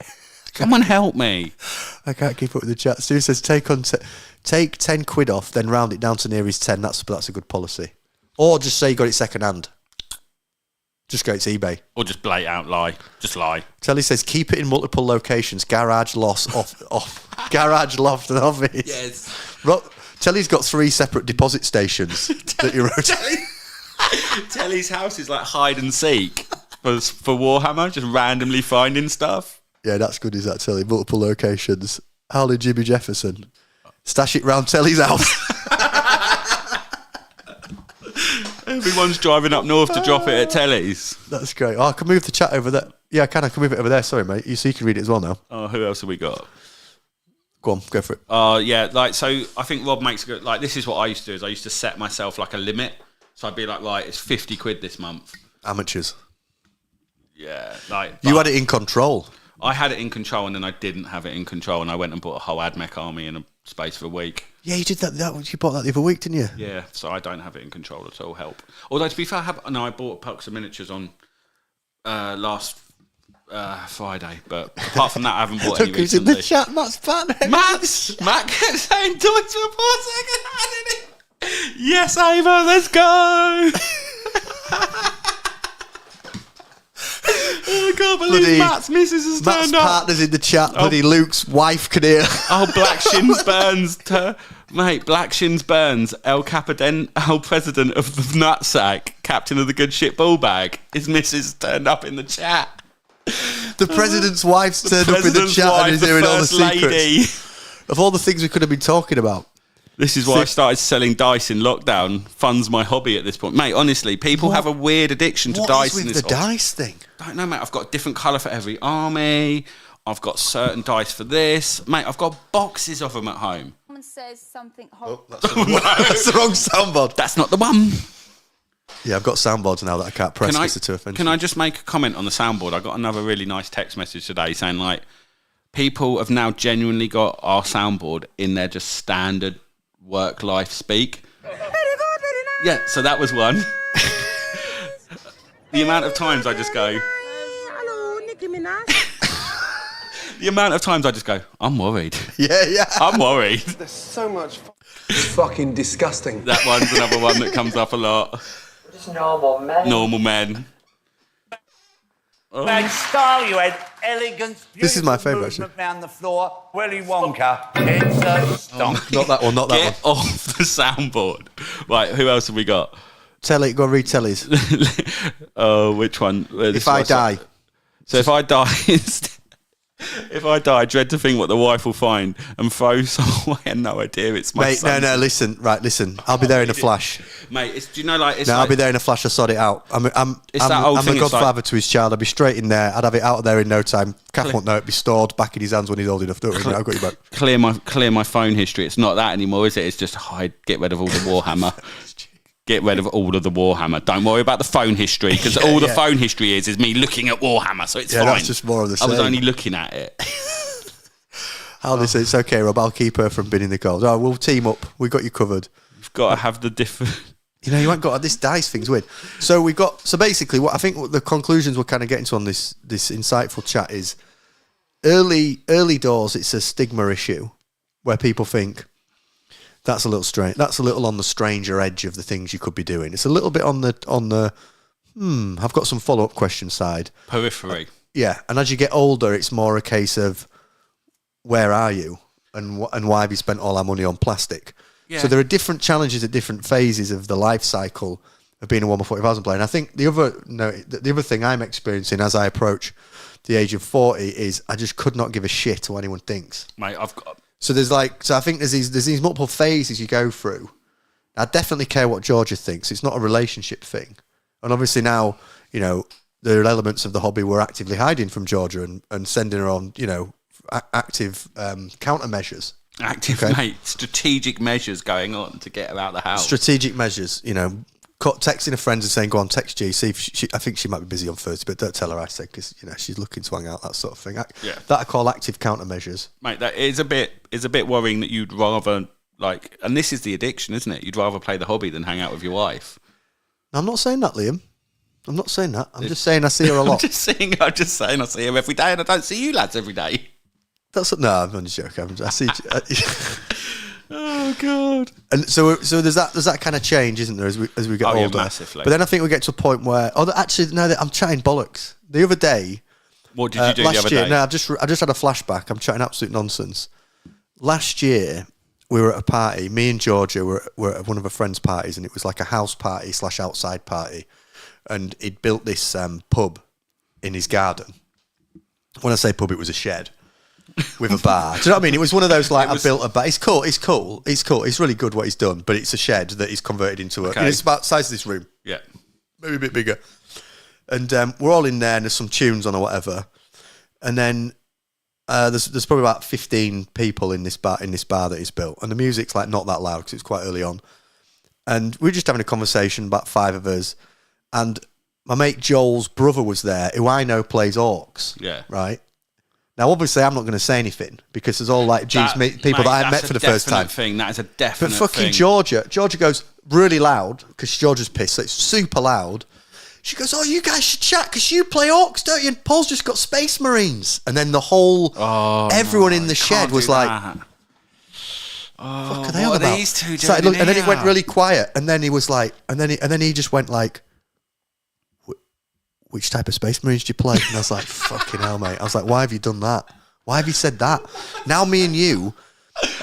Someone help me. I can't keep up with the chat. Stu says, take 10 quid off, then round it down to nearest 10. That's a good policy. Or just say you got it second hand. Just go to eBay. Or just blate out lie. Just lie. Telly says, keep it in multiple locations. Garage, off. Garage, loft and office. Yes. Telly's got 3 separate deposit stations that you wrote. Telly's house is like hide and seek for Warhammer, just randomly finding stuff. Yeah, that's good, is that, Telly? Multiple locations. Harley Jimmy Jefferson. Stash it round Telly's house. Everyone's driving up north to drop it at Telly's. That's great. Oh, I can move the chat over there. Yeah, I can move it over there. Sorry, mate. So you can read it as well now. Oh, who else have we got? Go on, go for it. Yeah, like, so I think Rob makes a good, like, this is what I used to do, is I used to set myself like a limit. So I'd be like, right, it's 50 quid this month. Amateurs. Yeah, like... You had it in control. I had it in control and then I didn't have it in control and I went and bought a whole AdMech army in a space of a week. Yeah, you did that. You bought that the other week, didn't you? Yeah, so I don't have it in control at all. Help. Although, to be fair, I bought Pucks and Miniatures on last Friday, but apart from that, I haven't bought any Look who's recently. in the chat, Matt's partner. Matt kept saying toys for 4 second hand in it. Yes, Ava, let's go. Oh, I can't believe Matt's missus has turned up. Matt's partner's in the chat. Bloody Luke's wife can hear. Oh, Black Shins Burns. Mate, Black Shins Burns, El President of the Nutsack, captain of the good shit ball bag. His missus turned up in the chat. The president's wife's turned up in the chat and is hearing all the secrets. Of all the things we could have been talking about. This is why I started selling dice in lockdown. Funds my hobby at this point. Mate, honestly, people have a weird addiction to dice in this What is with the dice thing? Don't know, mate. I've got a different colour for every army. I've got certain dice for this. Mate, I've got boxes of them at home. Someone says something horrible. That's the wrong soundboard. That's not the one. Yeah, I've got soundboards now that I can't press because they're too offensive. Can I just make a comment on the soundboard? I got another really nice text message today saying, like, people have now genuinely got our soundboard in their just standard work-life speak. Very good, very nice. Yeah, so that was one. The amount of times I just go... Hello, Nicki Minaj. The amount of times I just go, I'm worried. Yeah. I'm worried. There's so much fucking disgusting. That one's another one that comes up a lot. Just normal men. Normal men. Like style, you had elegance. This is my beautiful favourite, movement round the floor. Willy Wonka. It's a stonk. Not that one, not that Get one. off the soundboard. Right, who else have we got? Telly, go and read Telly's. Which one? If I die. So if I die... If I die, I dread to think what the wife will find and throw some away and no idea it's my Mate, son. no, listen. I'll be there in a flash. Mate, do you know, like... I'll be there in a flash. I sort it out. I'm that old the thing, it's godfather like- to his child. I'd be straight in there. I'd have it out of there in no time. Kath won't know. It'd be stored back in his hands when he's old enough. Don't worry, mate, I've got you back. Clear my phone history. It's not that anymore, is it? It's just get rid of all the Warhammer. Get rid of all of the Warhammer. Don't worry about the phone history, because all the phone history is me looking at Warhammer, so it's fine. That's just more of the same. I was only looking at it. It's okay, Rob. I'll keep her from binning the goals. Oh, we'll team up. We got you covered. You've got to have the different... You know, you ain't got this dice thing's weird. So basically what I think what the conclusions we're kind of getting to on this insightful chat is early doors. It's a stigma issue where people think that's a little strange. That's a little on the stranger edge of the things you could be doing. It's a little bit on the I've got some follow up question side. Periphery. Yeah, and as you get older, it's more a case of where are you and why have you spent all our money on plastic? Yeah. So there are different challenges at different phases of the life cycle of being a Warhammer 40,000 player. And I think the other thing I'm experiencing as I approach the age of 40 is I just could not give a shit what anyone thinks. Mate, I've got... So I think there's these multiple phases you go through. I definitely care what Georgia thinks. It's not a relationship thing. And obviously now, you know, there are elements of the hobby we're actively hiding from Georgia and sending her on, you know, active countermeasures. Mate, strategic measures going on to get her out of the house. Strategic measures, you know, texting a friend and saying, "Go on, text G. See if I think she might be busy on Thursday, but don't tell her I said because she's looking to hang out, that sort of thing." That I call active countermeasures. Mate, that is a bit worrying that you'd rather and this is the addiction, isn't it? You'd rather play the hobby than hang out with your wife. I'm not saying that, Liam. I'm not saying that. I'm just saying I see her a lot. I'm just saying I see her every day, and I don't see you lads every day. No, I'm only joking. I see. Oh God! And so there's that kind of change, isn't there, as we get older? Yeah, massively. But then I think we get to a point where, I'm chatting bollocks. The other day, what did you do the other year, day? No, I just had a flashback. I'm chatting absolute nonsense. Last year, we were at a party. Me and Georgia were at one of a friend's parties, and it was like a house party / outside party. And he'd built this pub in his garden. When I say pub, it was a shed with a bar. Do you know what I mean? It was one of those I built a bar. It's cool. It's really good what he's done, but it's a shed that he's converted into a. It's about the size of this room. Yeah, maybe a bit bigger. And we're all in there, and there's some tunes on or whatever. And then there's probably about 15 people in this bar that he's built, and the music's not that loud because it's quite early on. And we were just having a conversation, about 5 of us, and my mate Joel's brother was there, who I know plays orcs. Yeah, right. Now, obviously, I'm not going to say anything because there's all people that I met for the first time. That is a definite thing. But fucking Georgia goes really loud because Georgia's pissed, so it's super loud. She goes, "Oh, you guys should chat because you play orcs, don't you?" And Paul's just got Space Marines, and then the whole everyone in the shed was like, "What are they on about?" These two doing and then it went really quiet, and then he was like, and then he just went like, "Which type of Space Marines do you play?" And I was like, "Fucking hell, mate!" I was like, "Why have you done that? Why have you said that?" Now me and you,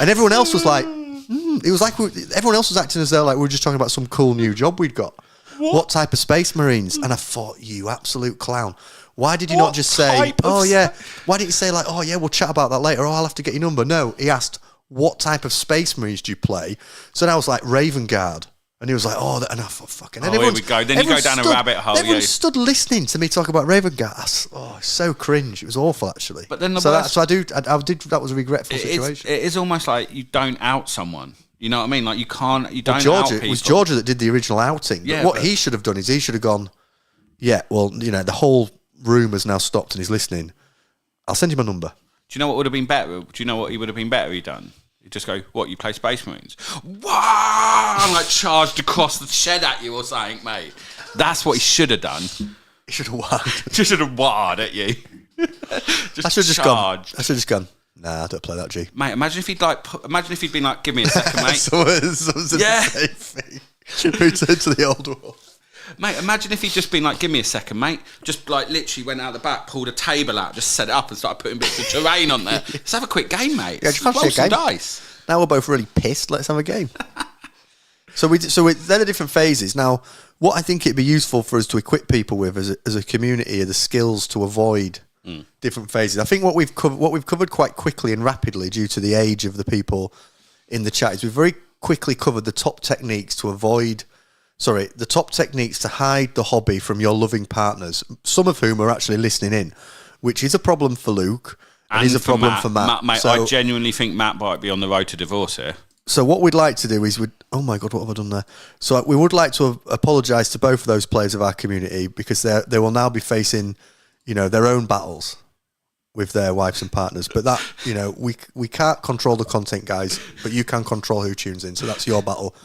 and everyone else was like, it was like everyone else was acting as though we were just talking about some cool new job we'd got. What type of Space Marines? And I thought, you absolute clown. Why did you not just say, "Oh yeah"? Why didn't you say "Oh yeah, we'll chat about that later"? "Oh, I'll have to get your number." No, he asked, "What type of Space Marines do you play?" So then I was like, "Raven Guard." And he was like, "Oh," and I thought, "Fucking." And here we go. Then you go down a rabbit hole. Everyone stood listening to me talk about Raven Guard. Oh, it's so cringe. It was awful, actually. But then I did. That was a regretful situation. It is almost like you don't out someone. You know what I mean? Like you don't Georgia, out people. It was Georgia that did the original outing. Yeah, but what he should have done is he should have gone, "Yeah, well, the whole room has now stopped and he's listening. I'll send you my number." Do you know what would have been better? Do you know what he would have been better? He done. You just go, "What, you play Space Marines?" Wow! And charged across the shed at you or something, mate. That's what he should have done. He should have whacked. Just should have whacked at you. I should have just gone. Nah, I don't play that, G. Mate, imagine if he'd been like, "Give me a second, mate." Yeah. Return to the old world. Mate, imagine if he'd just been like, "Give me a second, mate." Just literally went out the back, pulled a table out, just set it up and started putting bits of terrain on there. Let's have a quick game, mate. Yeah, just roll some dice. Now we're both really pissed. Let's have a game. So they're the different phases. Now, what I think it'd be useful for us to equip people with as a community are the skills to avoid different phases. I think what we've covered quite quickly and rapidly due to the age of the people in the chat is we've very quickly covered the top techniques to hide the hobby from your loving partners, some of whom are actually listening in, which is a problem for Luke and is a problem for Matt. Mate, I genuinely think Matt might be on the road to divorce here. So what we'd like to do is oh my God, what have I done there? So we would like to apologise to both of those players of our community because they will now be facing, their own battles with their wives and partners. But that, we can't control the content, guys, but you can control who tunes in. So that's your battle.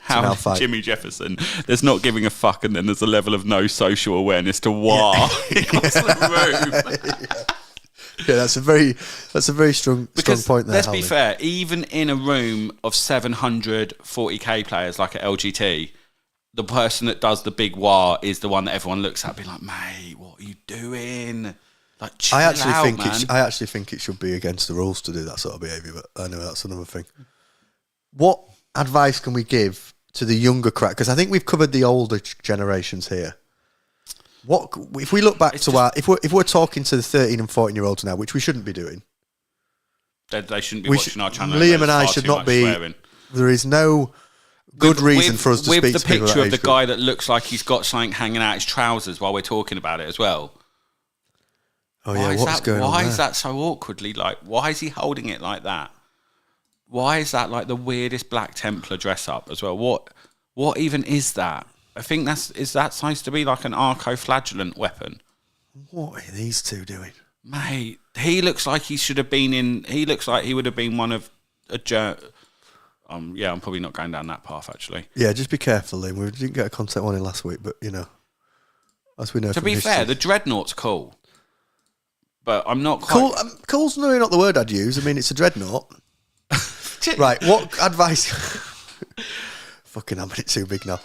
How Jimmy Jefferson, there's not giving a fuck, and then there's a level of no social awareness to war across the room. Yeah, that's a very strong point there. Let's be fair, even in a room of 740k players like at LGT, the person that does the big war is the one that everyone looks at, be like, "Mate, what are you doing?" Like, chill I actually man. think it should be against the rules to do that sort of behaviour, but I know that's another thing. What advice can we give to the younger crack? Because I think we've covered the older generations here. What if we look back if we're talking to the 13 and 14-year-olds now, which we shouldn't be doing? They shouldn't be watching our channel. Liam and I should not be. Swearing. There is no good reason for us to speak to people. With the picture of the guy that looks like he's got something hanging out his trousers while we're talking about it as well. Oh yeah, what's going on? Why is that so awkwardly why is he holding it like that? Why is that like the weirdest Black Templar dress up as well? What even is that? I think is that supposed to be like an arco-flagellant weapon? What are these two doing? Mate, he looks like he should have been in. He looks like he would have been one of a. Yeah, I'm probably not going down that path actually. Yeah, just be careful, Liam. We didn't get a contact warning last week, but as we know. To from be history. fair, the Dreadnought's cool, but I'm not quite. Cool. Cool's really not the word I'd use. I mean, it's a dreadnought. Right. What advice? Fucking having it too big now.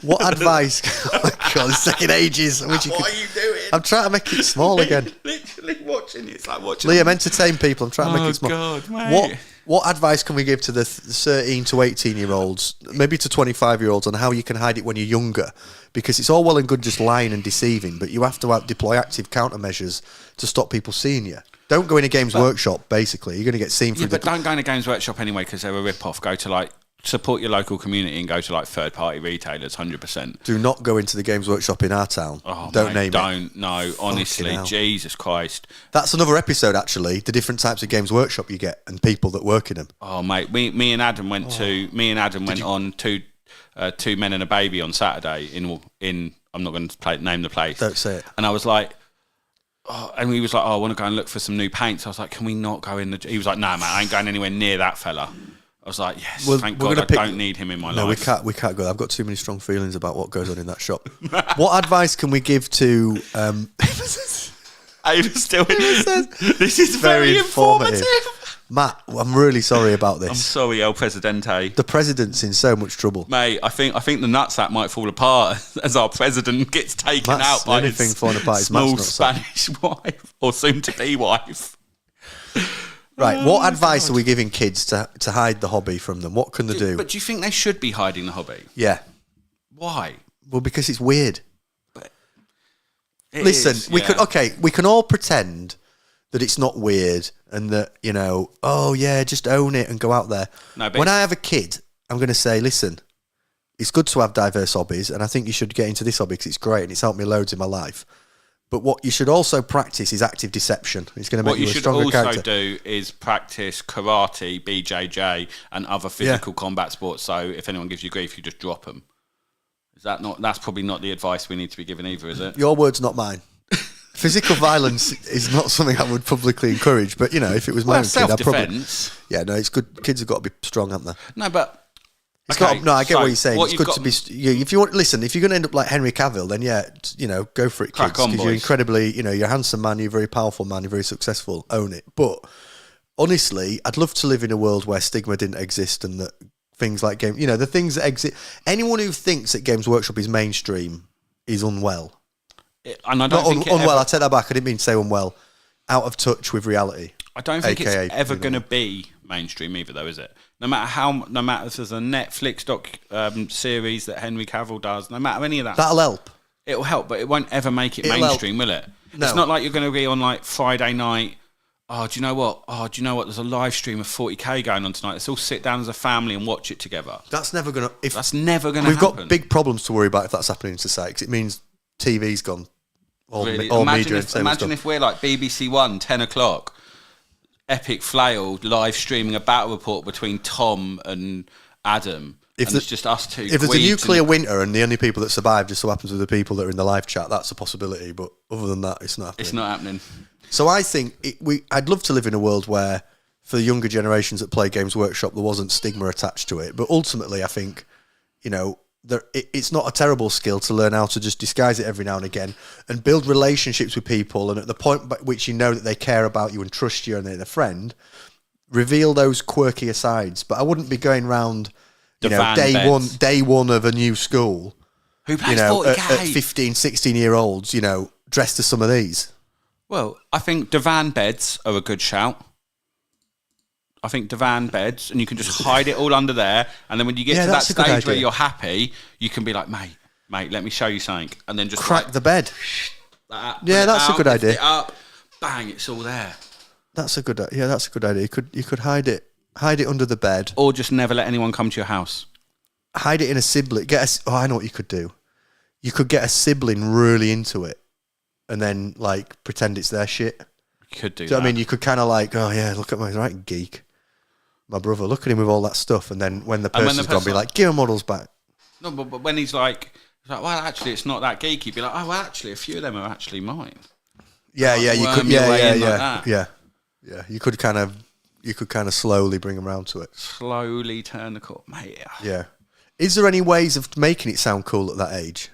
What advice? Oh my God, it's taking ages. What are you doing? I'm trying to make it small again. Literally watching it. It's like watching. Liam, entertain people. I'm trying to make it small. Oh God, mate. What advice can we give to the 13 to 18-year-olds, maybe to 25-year-olds, on how you can hide it when you're younger? Because it's all well and good just lying and deceiving, but you have to deploy active countermeasures to stop people seeing you. Don't go in a Games Workshop, basically. You're going to get seen for but don't go in a Games Workshop anyway because they're a rip-off. Go to support your local community and go to third-party retailers, 100%. Do not go into the Games Workshop in our town. Oh, don't mate, name it. Don't, no, honestly, hell. Jesus Christ. That's another episode, actually, the different types of Games Workshop you get and people that work in them. Oh, mate, me and Adam went on Two Men and a Baby on Saturday in I'm not going to name the place. Don't say it. And I was like, and he was like, I want to go and look for some new paints. I was like, can we not go in He was like, no, mate, I ain't going anywhere near that fella. I was like, yes, thank God I don't need him in my life. No, we can't go there. I've got too many strong feelings about what goes on in that shop. What advice can we give to... Ava's still in this is very informative. Matt, I'm really sorry about this. I'm sorry, El Presidente. The president's in so much trouble. Mate, I think the nutsack might fall apart as our president gets taken out by his small Spanish wife or soon-to-be wife. Right, what advice are we giving kids to hide the hobby from them? What can they do? But do you think they should be hiding the hobby? Yeah. Why? Well, because it's weird. It Listen, is, we can all pretend that it's not weird and that, oh yeah, just own it and go out there. No, when I have a kid, I'm going to say, listen, it's good to have diverse hobbies and I think you should get into this hobby because it's great and it's helped me loads in my life. But what you should also practice is active deception. It's going to make you a stronger character. What you should also do is practice karate, BJJ, and other physical combat sports. So if anyone gives you grief, you just drop them. Is that not? That's probably not the advice we need to be giving either, is it? Your words, not mine. Physical violence is not something I would publicly encourage. But if it was my own kid, I'd probably. Yeah, no, it's good. Kids have got to be strong, haven't they? No, but. I get what you're saying. It's good to be. If you want, listen. If you're going to end up like Henry Cavill, then go for it, kids. Because you're incredibly, you're a handsome man, you're a very powerful man, you're very successful. Own it. But honestly, I'd love to live in a world where stigma didn't exist and that things like game, the things that exist. Anyone who thinks that Games Workshop is mainstream is unwell. And I don't think unwell. I take that back. I didn't mean to say unwell. Out of touch with reality. I don't think it's ever going to be mainstream either, though, is it? No matter if there's a Netflix series that Henry Cavill does, no matter any of that. That'll help. It'll help, but it won't ever make it mainstream, will it? No. It's not like you're going to be on like Friday night. Oh, do you know what? There's a live stream of 40k going on tonight. Let's all sit down as a family and watch it together. That's never going to. That's never going to happen. We've got big problems to worry about if that's happening in society. Because it means TV's gone. All media. Imagine if we're like BBC One, 10 o'clock. Epic flail live streaming a battle report between Tom and Adam. It's just us two. If there's a nuclear winter and the only people that survive just so happens are the people that are in the live chat, that's a possibility. But other than that, it's not happening. It's not happening. So I think I'd love to live in a world where, for the younger generations that play Games Workshop, there wasn't stigma attached to it. But ultimately, I think, it's not a terrible skill to learn how to just disguise it every now and again and build relationships with people. And at the point by which you know that they care about you and trust you and they're a friend, reveal those quirkier sides. But I wouldn't be going round, day one of a new school. Who plays 40k? At 15, 16-year-olds, dressed as some of these. Well, I think divan beds are a good shout. I think divan beds, and you can just hide it all under there. And then when you get to that stage where you're happy, you can be like, mate, let me show you something. And then just crack the bed. That's a good idea. It up, bang, it's all there. That's a good idea. You could hide it under the bed. Or just never let anyone come to your house. Hide it in a sibling. I know what you could do. You could get a sibling really into it and then pretend it's their shit. You could do that. I mean, you could kind of oh yeah, look at my right geek. My brother, look at him with all that stuff, and then when the person's gone, be like, give him models back. No, but when he's like, It's like, well, actually, it's not that geeky. Be like, oh, well, actually, a few of them are actually mine. Yeah, Like, yeah, you worm could, your yeah, way yeah, in like yeah, that. yeah. You could kind of slowly bring them around to it. Slowly turn the corner, mate. Yeah. Is there any ways of making it sound cool at that age?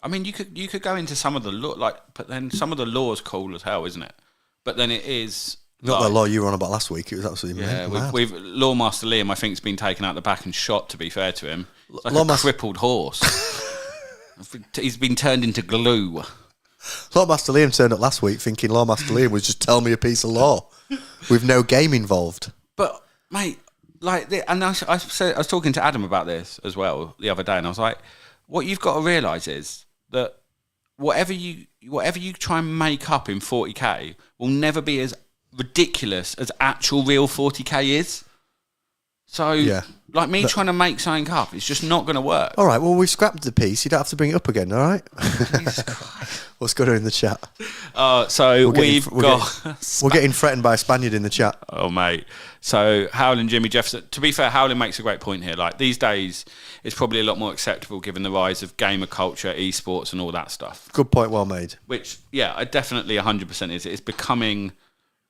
I mean, you could go into some of the law, but then some of the law's cool as hell, isn't it? But then it is Not like, that law you were on about last week. It was absolutely yeah. mad. We've Lawmaster Liam, I think, has been taken out the back and shot. To be fair to him, it's like Lawmaster- a crippled horse. He's been turned into glue. Lawmaster Liam turned up last week thinking Lawmaster Liam was just telling me a piece of law with no game involved. But mate, and I was talking to Adam about this as well the other day, and I was like, what you've got to realise is that whatever you try and make up in 40k will never be as ridiculous as actual real 40k is. So, like me trying to make something up, it's just not going to work. All right, well, we scrapped the piece. You don't have to bring it up again, all right? Jesus Christ. What's going on in the chat? So We're getting threatened by a Spaniard in the chat. Oh, mate. So, Howling Jimmy Jefferson. To be fair, Howling makes a great point here. Like, these days, it's probably a lot more acceptable given the rise of gamer culture, esports, and all that stuff. Good point, well made. Which, yeah, I definitely 100% is. It's becoming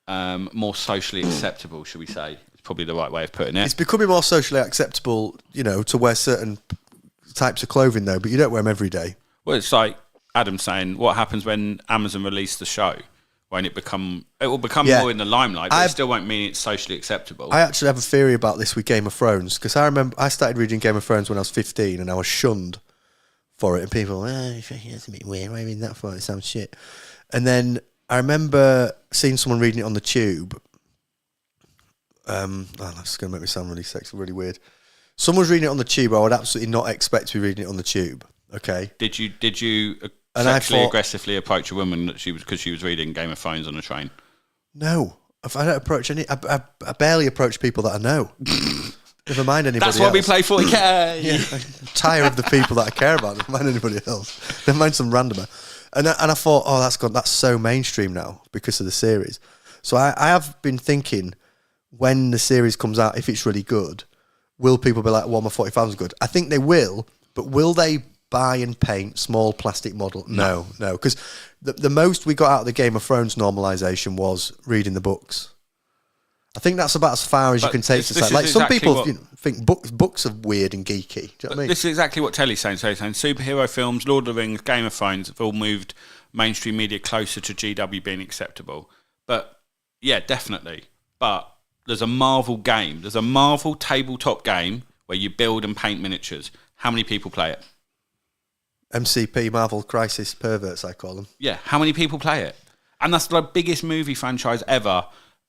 more socially acceptable, should we say. It's probably the right way of putting it. It's becoming more socially acceptable, to wear certain types of clothing, though, but you don't wear them every day. Well, it's like Adam saying, what happens when Amazon release the show? When it will become more in the limelight, but it still won't mean it's socially acceptable. I actually have a theory about this with Game of Thrones, because I remember I started reading Game of Thrones when I was 15 and I was shunned for it, and people it's a bit weird, why are you reading that for? It sounds shit. And then I remember seeing someone reading it on the tube. That's going to make me sound really sexy, really weird. Someone's reading it on the tube, I would absolutely not expect to be reading it on the tube, okay? Did you sexually aggressively approach a woman that because she was reading Game of Thrones on a train? No. I don't approach any... I barely approach people that I know. Never mind anybody else. That's why we play 40k. I'm tired of the people that I care about. Never mind anybody else. Never mind some randomer. And I thought, that's so mainstream now because of the series. So I have been thinking, when the series comes out, if it's really good, will people be like, well, my 45 is good? I think they will, but will they buy and paint small plastic model? No. Because the most we got out of the Game of Thrones normalisation was reading the books. I think that's about as far as you can take society. Like some people think books are weird and geeky. Do you know what I mean? This is exactly what Telly's saying. So he's saying superhero films, Lord of the Rings, Game of Thrones have all moved mainstream media closer to GW being acceptable. But yeah, definitely. But there's a Marvel game. There's a Marvel tabletop game where you build and paint miniatures. How many people play it? MCP, Marvel Crisis Perverts, I call them. Yeah, how many people play it? And that's the biggest movie franchise ever.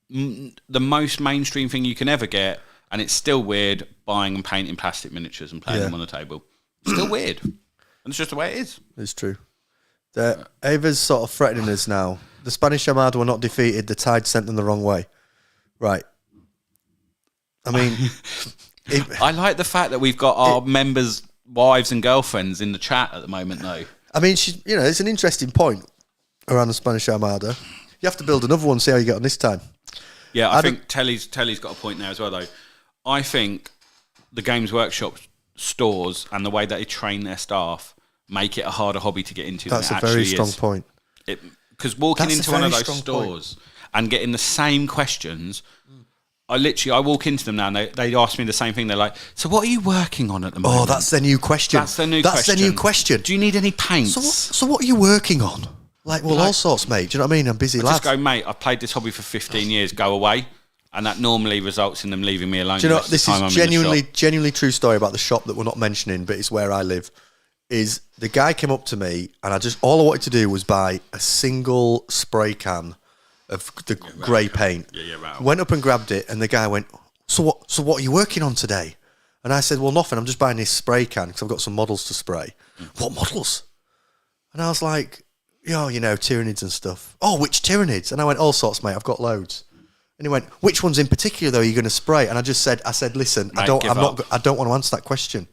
The most mainstream thing you can ever get, and it's still weird buying and painting plastic miniatures and playing them on the table. It's still weird. And it's just the way it is. It's true. Ava's sort of threatening us now. The Spanish Armada were not defeated. The tide sent them the wrong way. Right. I mean... I like the fact that we've got our members' wives and girlfriends in the chat at the moment, though. I mean, it's an interesting point around the Spanish Armada. You have to build another one, see how you get on this time. Yeah, I think Telly's got a point there as well, though. I think the Games Workshop stores and the way that they train their staff make it a harder hobby to get into. That's a very strong point. Because walking into one of those stores and getting the same questions, I walk into them now and they ask me the same thing. They're like, so what are you working on at the moment? Oh, that's their new question. That's their new question. Do you need any paints? So what are you working on? All sorts, mate. Do you know what I mean? I'm busy, lad. Just go, mate, I've played this hobby for 15 years, go away. And that normally results in them leaving me alone. Do you know, this is genuinely true story about the shop that we're not mentioning, but it's where I live. Is the guy came up to me and all I wanted to do was buy a single spray can of the grey paint. Right. Went up and grabbed it, and the guy went, so what are you working on today? And I said, well, nothing, I'm just buying this spray can because I've got some models to spray. What models? And I was like, Tyranids and stuff. Oh, which Tyranids? And I went, all sorts, mate, I've got loads. And he went, which ones in particular, though, are you going to spray? And I said, listen, mate, I don't want to answer that question.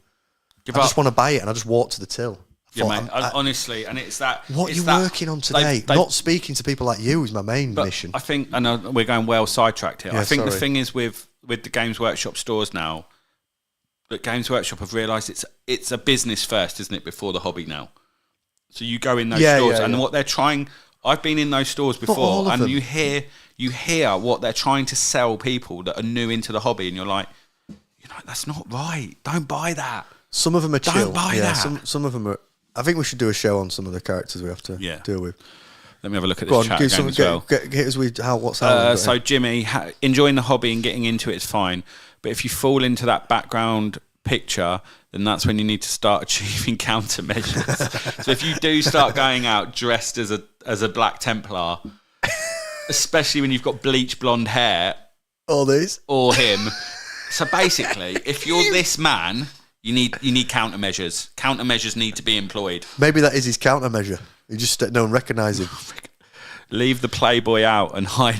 I just want to buy it, and I just walked to the till. Honestly, and it's that... What are you working on today? Not speaking to people like you is my main mission. I think, I know we're going well sidetracked here. I think the thing is with the Games Workshop stores now, that Games Workshop have realised it's a business first, isn't it, before the hobby now. So you go in those stores, and what they're trying. I've been in those stores before, and you hear what they're trying to sell people that are new into the hobby, and you're like, that's not right. Don't buy that. Some of them are chill. Don't buy that. Some of them are. I think we should do a show on some of the characters we have to deal with. Let me have a look at this chat again as well. Get us with what's happening. So Jimmy, enjoying the hobby and getting into it is fine, but if you fall into that background picture, then that's when you need to start achieving countermeasures. So if you do start going out dressed as a Black Templar, especially when you've got bleach blonde hair, all these or him. So basically, if you're this man, you need countermeasures. Countermeasures need to be employed. Maybe that is his countermeasure. You just no one recognise him. Leave the Playboy out and hide.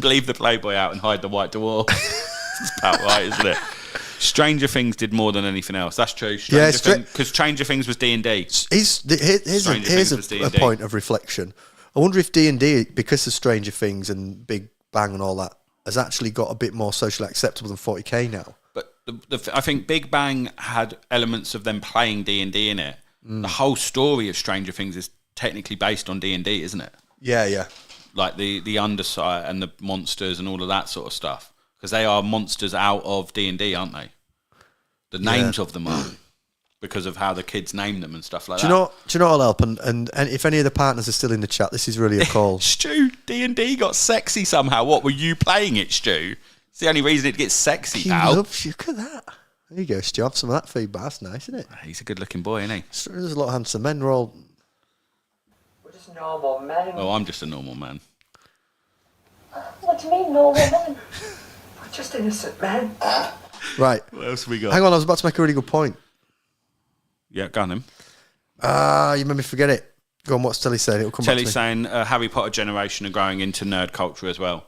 Leave the Playboy out and hide the White Dwarf. That's about right, isn't it? Stranger Things did more than anything else. That's true. Because Stranger Things was D&D. Here's a point of reflection. I wonder if D&D, because of Stranger Things and Big Bang and all that, has actually got a bit more socially acceptable than 40k now. But I think Big Bang had elements of them playing D&D in it. The whole story of Stranger Things is technically based on D&D, isn't it? Yeah. Like the Undersight and the monsters and all of that sort of stuff. Because they are monsters out of D&D, aren't they? The names of them are. Because of how the kids name them and stuff like that. Do you know what'll help? And if any of the partners are still in the chat, this is really a call. Stu, D&D got sexy somehow. What, were you playing it, Stu? It's the only reason it gets sexy now. Look at that. There you go, Stu. Have some of that feedback. That's nice, isn't it? He's a good-looking boy, isn't he? There's a lot of handsome men. We're just normal men. Oh, I'm just a normal man. What do you mean, normal men? We're just innocent men. Right. What else have we got? Hang on, I was about to make a really good point. Yeah, go on then. You made me forget it. Go on, what's Telly saying? It'll come back to me. Telly's saying Harry Potter generation are growing into nerd culture as well.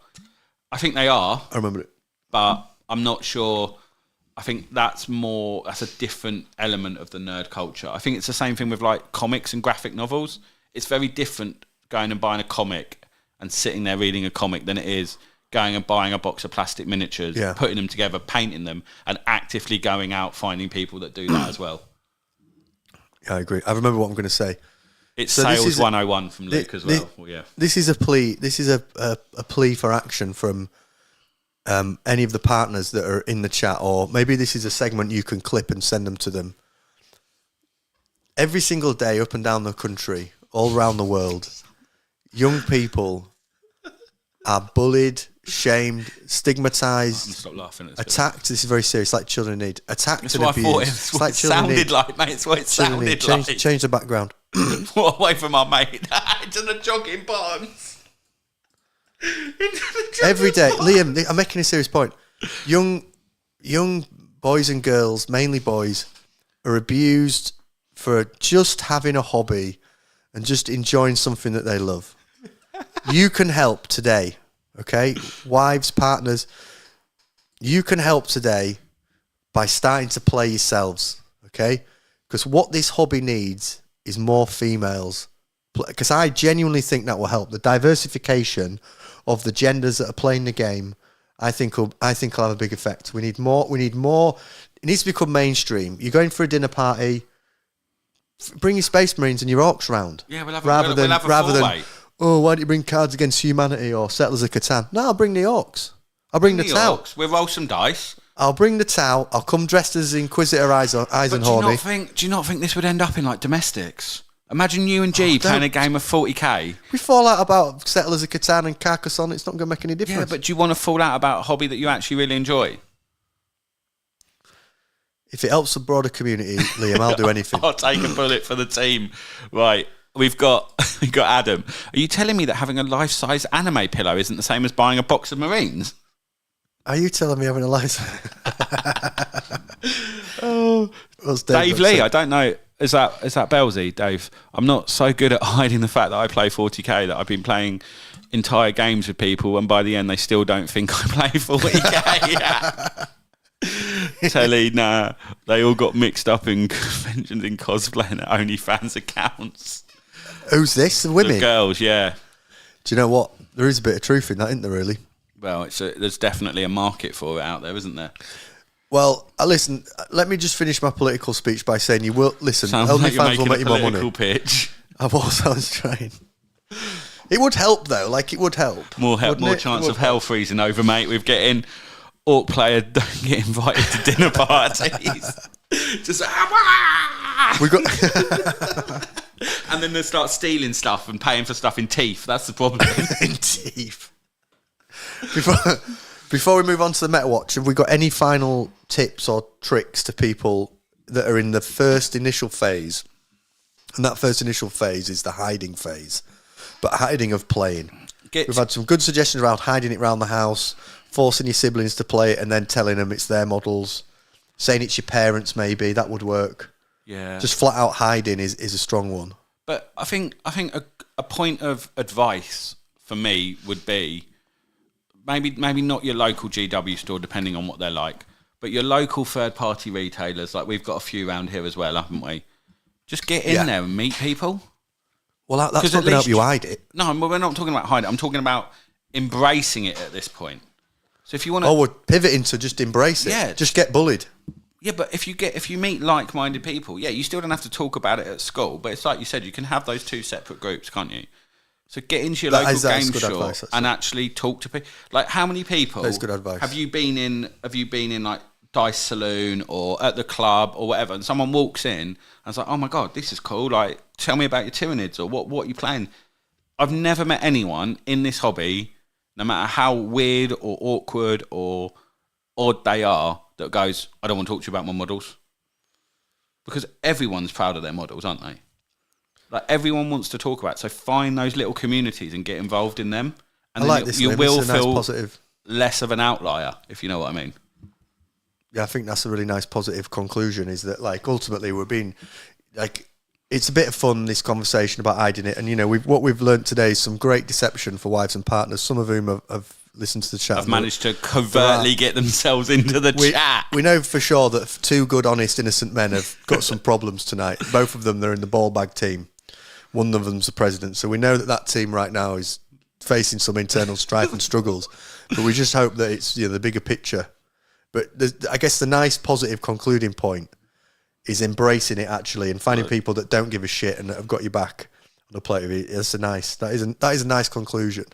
I think they are. I remember it. But I'm not sure. I think that's a different element of the nerd culture. I think it's the same thing with like comics and graphic novels. It's very different going and buying a comic and sitting there reading a comic than it is going and buying a box of plastic miniatures, putting them together, painting them, and actively going out finding people that do that as well. Yeah, I agree. I remember what I'm going to say. It's so Sales 101 from Luke as well. This is a plea. This is a plea for action from any of the partners that are in the chat, or maybe this is a segment you can clip and send them to them. Every single day, up and down the country, all around the world, young people are bullied, shamed, stigmatised, stop laughing at this attacked. This is very serious, like children in need. Attacked That's and what abused. I thought it's what it sounded like, mate. It's what it sounded like. Change the background. What, away from our mate into the jogging bottoms. Every day, Liam, I'm making a serious point. Young boys and girls, mainly boys, are abused for just having a hobby and just enjoying something that they love. You can help today, okay? Wives, partners, you can help today by starting to play yourselves, okay? Because what this hobby needs is more females. Because I genuinely think that will help. The diversification of the genders that are playing the game, I think will have a big effect. We need more. It needs to become mainstream. You're going for a dinner party, bring your Space Marines and your Orcs round. Yeah, we'll have rather than four-way. Oh, why don't you bring Cards Against Humanity or Settlers of Catan? No, I'll bring the Orcs. I'll bring the Tau. Orcs. We'll roll some dice. I'll bring the Tau. I'll come dressed as Inquisitor Eisenhorny. Do you not think this would end up in like domestics? Imagine you and G playing a game of 40k. We fall out about Settlers of Catan and Carcassonne. It's not going to make any difference. Yeah, but do you want to fall out about a hobby that you actually really enjoy? If it helps the broader community, Liam, I'll do anything. I'll take a bullet for the team. Right. We've got Adam. Are you telling me that having a life-size anime pillow isn't the same as buying a box of Marines? Are you telling me having a life? Dave Lee, I don't know. Is that Belsy, Dave? I'm not so good at hiding the fact that I play 40k that I've been playing entire games with people, and by the end they still don't think I play 40k. Telly, nah. They all got mixed up in conventions in cosplay and OnlyFans accounts. Who's this? The women? The girls, yeah. Do you know what? There is a bit of truth in that, isn't there, really? Well, there's definitely a market for it out there, isn't there? Well, listen, let me just finish my political speech by saying you will... Listen, Sounds like you're OnlyFans will making make a you more money. political pitch. I've also was trying. It would help, though. Like, it would help. More Wouldn't it? chance It of would hell help. freezing over, mate. We're getting Orc player don't get invited to dinner parties. Just We got... and then they start stealing stuff and paying for stuff in teeth. That's the problem. in teeth. Before we move on to the Meta Watch, have we got any final tips or tricks to people that are in the first initial phase? And that first initial phase is the hiding phase, but hiding of playing. We've had some good suggestions around hiding it around the house, forcing your siblings to play it, and then telling them it's their models, saying it's your parents. Maybe that would work. Yeah, just flat out hiding is a strong one. But I think a point of advice for me would be maybe not your local GW store, depending on what they're like, but your local third party retailers. Like we've got a few around here as well, haven't we? Just get in there and meet people. Well, that's not going to help you hide it. No, we're not talking about hide it. I'm talking about embracing it at this point. So if you want to, we're pivoting to just embrace it. Yeah. Just get bullied. Yeah, but if you meet like-minded people, you still don't have to talk about it at school. But it's like you said, you can have those two separate groups, can't you? So get into your local game shop and actually talk to people. Like, how many people? That's good advice. Have you been in like Dice Saloon or at the club or whatever, and someone walks in and it's like, oh my god, this is cool. Like, tell me about your Tyranids or what are you playing? I've never met anyone in this hobby, no matter how weird or awkward or odd they are, that goes, I don't want to talk to you about my models. Because everyone's proud of their models, aren't they? Like, everyone wants to talk about it. So find those little communities and get involved in them. And then you will feel less of an outlier, if you know what I mean. Yeah, I think that's a really nice positive conclusion, is that, like, ultimately we're being, like, it's a bit of fun, this conversation about hiding it. And, you know, what we've learnt today is some great deception for wives and partners, some of whom have listened to the chat. I've managed to covertly get themselves into the chat. We know for sure that two good, honest, innocent men have got some problems tonight. Both of them, they're in the ball bag team. One of them's the president. So we know that team right now is facing some internal strife and struggles. But we just hope that it's, you know, the bigger picture. But I guess the nice, positive concluding point is embracing it, actually, and finding people that don't give a shit and that have got your back on the plate of it. That is a nice conclusion.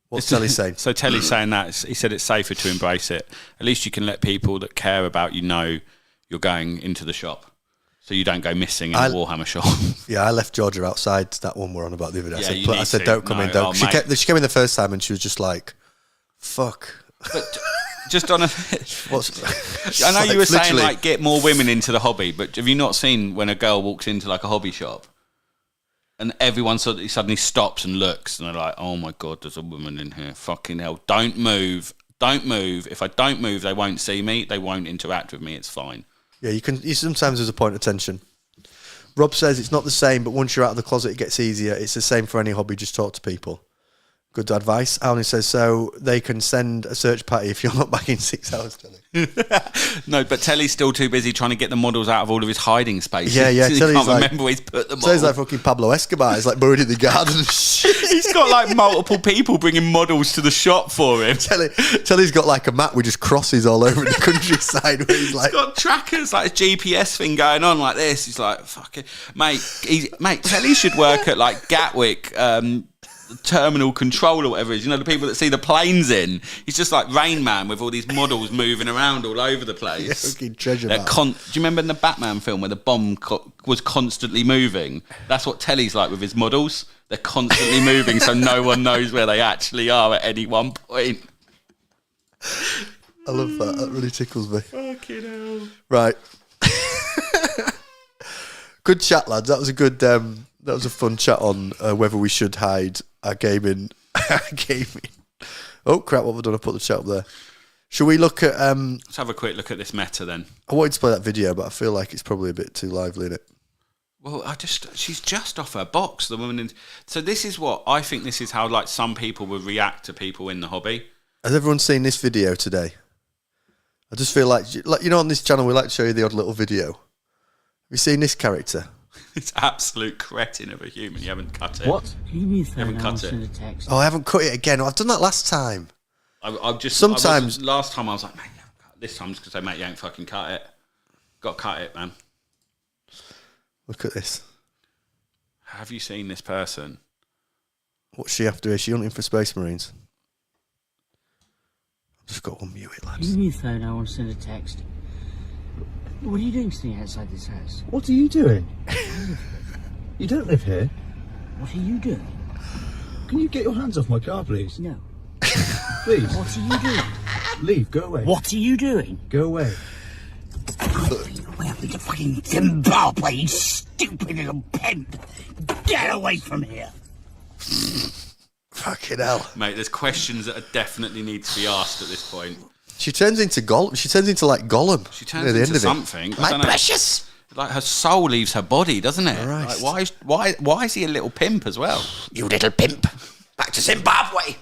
What's Telly saying? So Telly's saying that he said it's safer to embrace it. At least you can let people that care about you know you're going into the shop, so you don't go missing in the Warhammer shop. Yeah, I left Georgia outside that one we're on about the other day. Yeah, I said don't come in. Don't. She came in the first time and she was just like, "Fuck." But just on a, I know you were saying like get more women into the hobby, but have you not seen when a girl walks into like a hobby shop? And everyone suddenly stops and looks, and they're like, "Oh my god, there's a woman in here! Fucking hell! Don't move! Don't move! If I don't move, they won't see me. They won't interact with me. It's fine." Yeah, you sometimes there's a point of tension. Rob says it's not the same, but once you're out of the closet, it gets easier. It's the same for any hobby. Just talk to people. Good advice. Alan says, so they can send a search party if you're not back in 6 hours, Telly. No, but Telly's still too busy trying to get the models out of all of his hiding spaces. Yeah. He can't remember where he's put them all. Telly's like fucking Pablo Escobar. He's like buried in the garden and shit. He's got like multiple people bringing models to the shop for him. Telly's got like a map with just crosses all over the countryside. Where he's like, he's got trackers, like a GPS thing going on like this. He's like, fucking mate. Telly should work at like Gatwick. Terminal control or whatever it is, you know, the people that see the planes in. He's just like Rain Man with all these models moving around all over the place. Yeah, fucking treasure map. Do you remember in the Batman film where the bomb was constantly moving? That's what Telly's like with his models. They're constantly moving, so no one knows where they actually are at any one point. I love that. That really tickles me. Fucking hell. Right. Good chat, lads. That was a good. That was a fun chat on whether we should hide our gaming. Oh crap! What have I done? I put the chat up there. Should we look at? Let's have a quick look at this meta then. I wanted to play that video, but I feel like it's probably a bit too lively in it. Well, she's just off her box, the woman. So this is what I think. This is how like some people would react to people in the hobby. Has everyone seen this video today? I just feel like you know, on this channel we like to show you the odd little video. Have you seen this character? It's absolute cretin of a human. You haven't cut it. What? You haven't cut it. Oh, I haven't cut it again. I've done that last time. I've just sometimes last time I was like, man, this time I'm just going to say, mate, you ain't fucking cut it. Got to cut it, man. Look at this. Have you seen this person? What's she after? Is she hunting for Space Marines? I've just got one mute it, lads. Give me your phone, I want to send a text. What are you doing sitting outside this house? What are you doing? You don't live here. What are you doing? Can you get your hands off my car, please? No. Please. What are you doing? Leave. Go away. What are you doing? Go away. Welcome to fucking Zimbabwe, you stupid little pimp. Get away from here. Fucking hell. Mate, there's questions that definitely need to be asked at this point. She turns into like Gollum. She turns into something. My precious. Like her soul leaves her body, doesn't it? Christ. Like, why is he a little pimp as well? You little pimp. Back to Zimbabwe.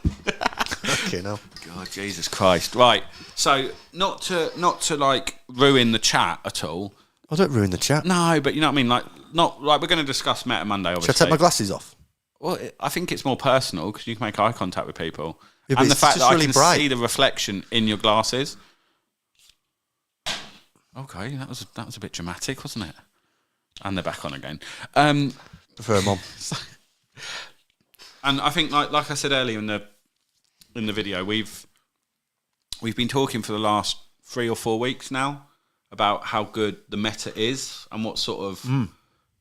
Okay, no. God, Jesus Christ! Right, so not to like ruin the chat at all. I don't ruin the chat. No, but you know what I mean. Like, not like we're going to discuss Meta Monday. Obviously, Should I take my glasses off? Well, I think it's more personal because you can make eye contact with people, Yeah, but and the it's fact just that really I can bright. see the reflection in your glasses. Okay, that was a bit dramatic, wasn't it? And they're back on again. Prefer mom. And I think, like I said earlier in the video, we've been talking for the last 3 or 4 weeks now about how good the meta is and what sort of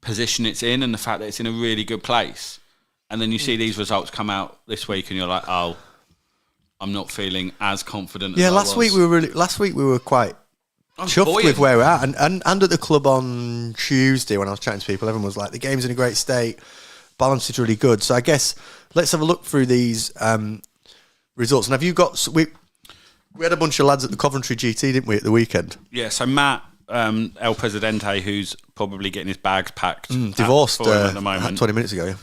position it's in, and the fact that it's in a really good place. And then you see these results come out this week, and you're like, "Oh, I'm not feeling as confident." Yeah, as last week we were quite chuffed buoyant. with where we're at, and at the club on Tuesday when I was chatting to people, everyone was like, "The game's in a great state, balance is really good." So I guess let's have a look through these results. And have you got? We had a bunch of lads at the Coventry GT, didn't we, at the weekend? Yeah. So Matt El Presidente, who's probably getting his bags packed, Divorced for him at the moment, 20 minutes ago. Yeah.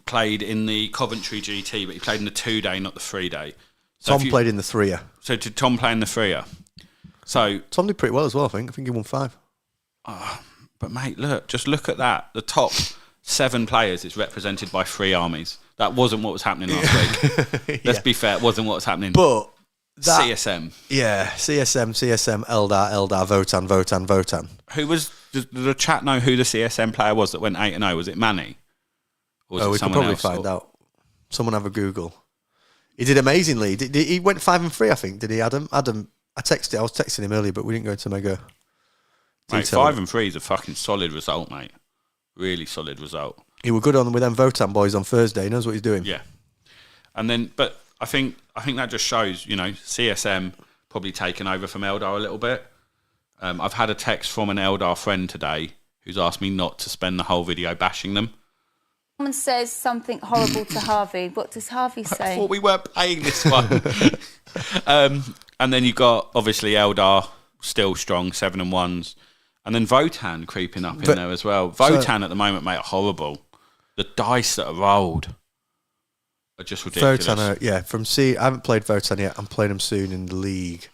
played in the Coventry GT, but he played in the 2-day, not the 3-day. So Tom played in the 3-er. So did Tom play in the 3-er? So Tom did pretty well as well, I think. I think he won 5. But mate, just look at that. The top 7 players is represented by 3 armies. That wasn't what was happening last week. Let's be fair, it wasn't what was happening. But that, CSM. Yeah, CSM, Eldar, Votan. Who was the chat know who the CSM player was that went 8-0? Was it Manny? Or was it We could someone probably else? find out. Someone have a Google. He did amazingly. He went 5-3, I think. Did he, Adam? I was texting him earlier, but we didn't go into mega Mate, detail. 5-3 is a fucking solid result, mate. Really solid result. He were good on with them Votan boys on Thursday. He knows what he's doing. Yeah. And then, but I think that just shows, CSM probably taken over from Eldar a little bit. I've had a text from an Eldar friend today who's asked me not to spend the whole video bashing them. Someone says something horrible to Harvey. What does Harvey I say? thought we weren't paying this one. And then you've got, obviously, Eldar still strong, 7-1s. And then Votan creeping up in there as well. Votan at the moment, mate, are horrible. The dice that are rolled are just ridiculous. Votan, from C. I haven't played Votan yet. I'm playing them soon in the league.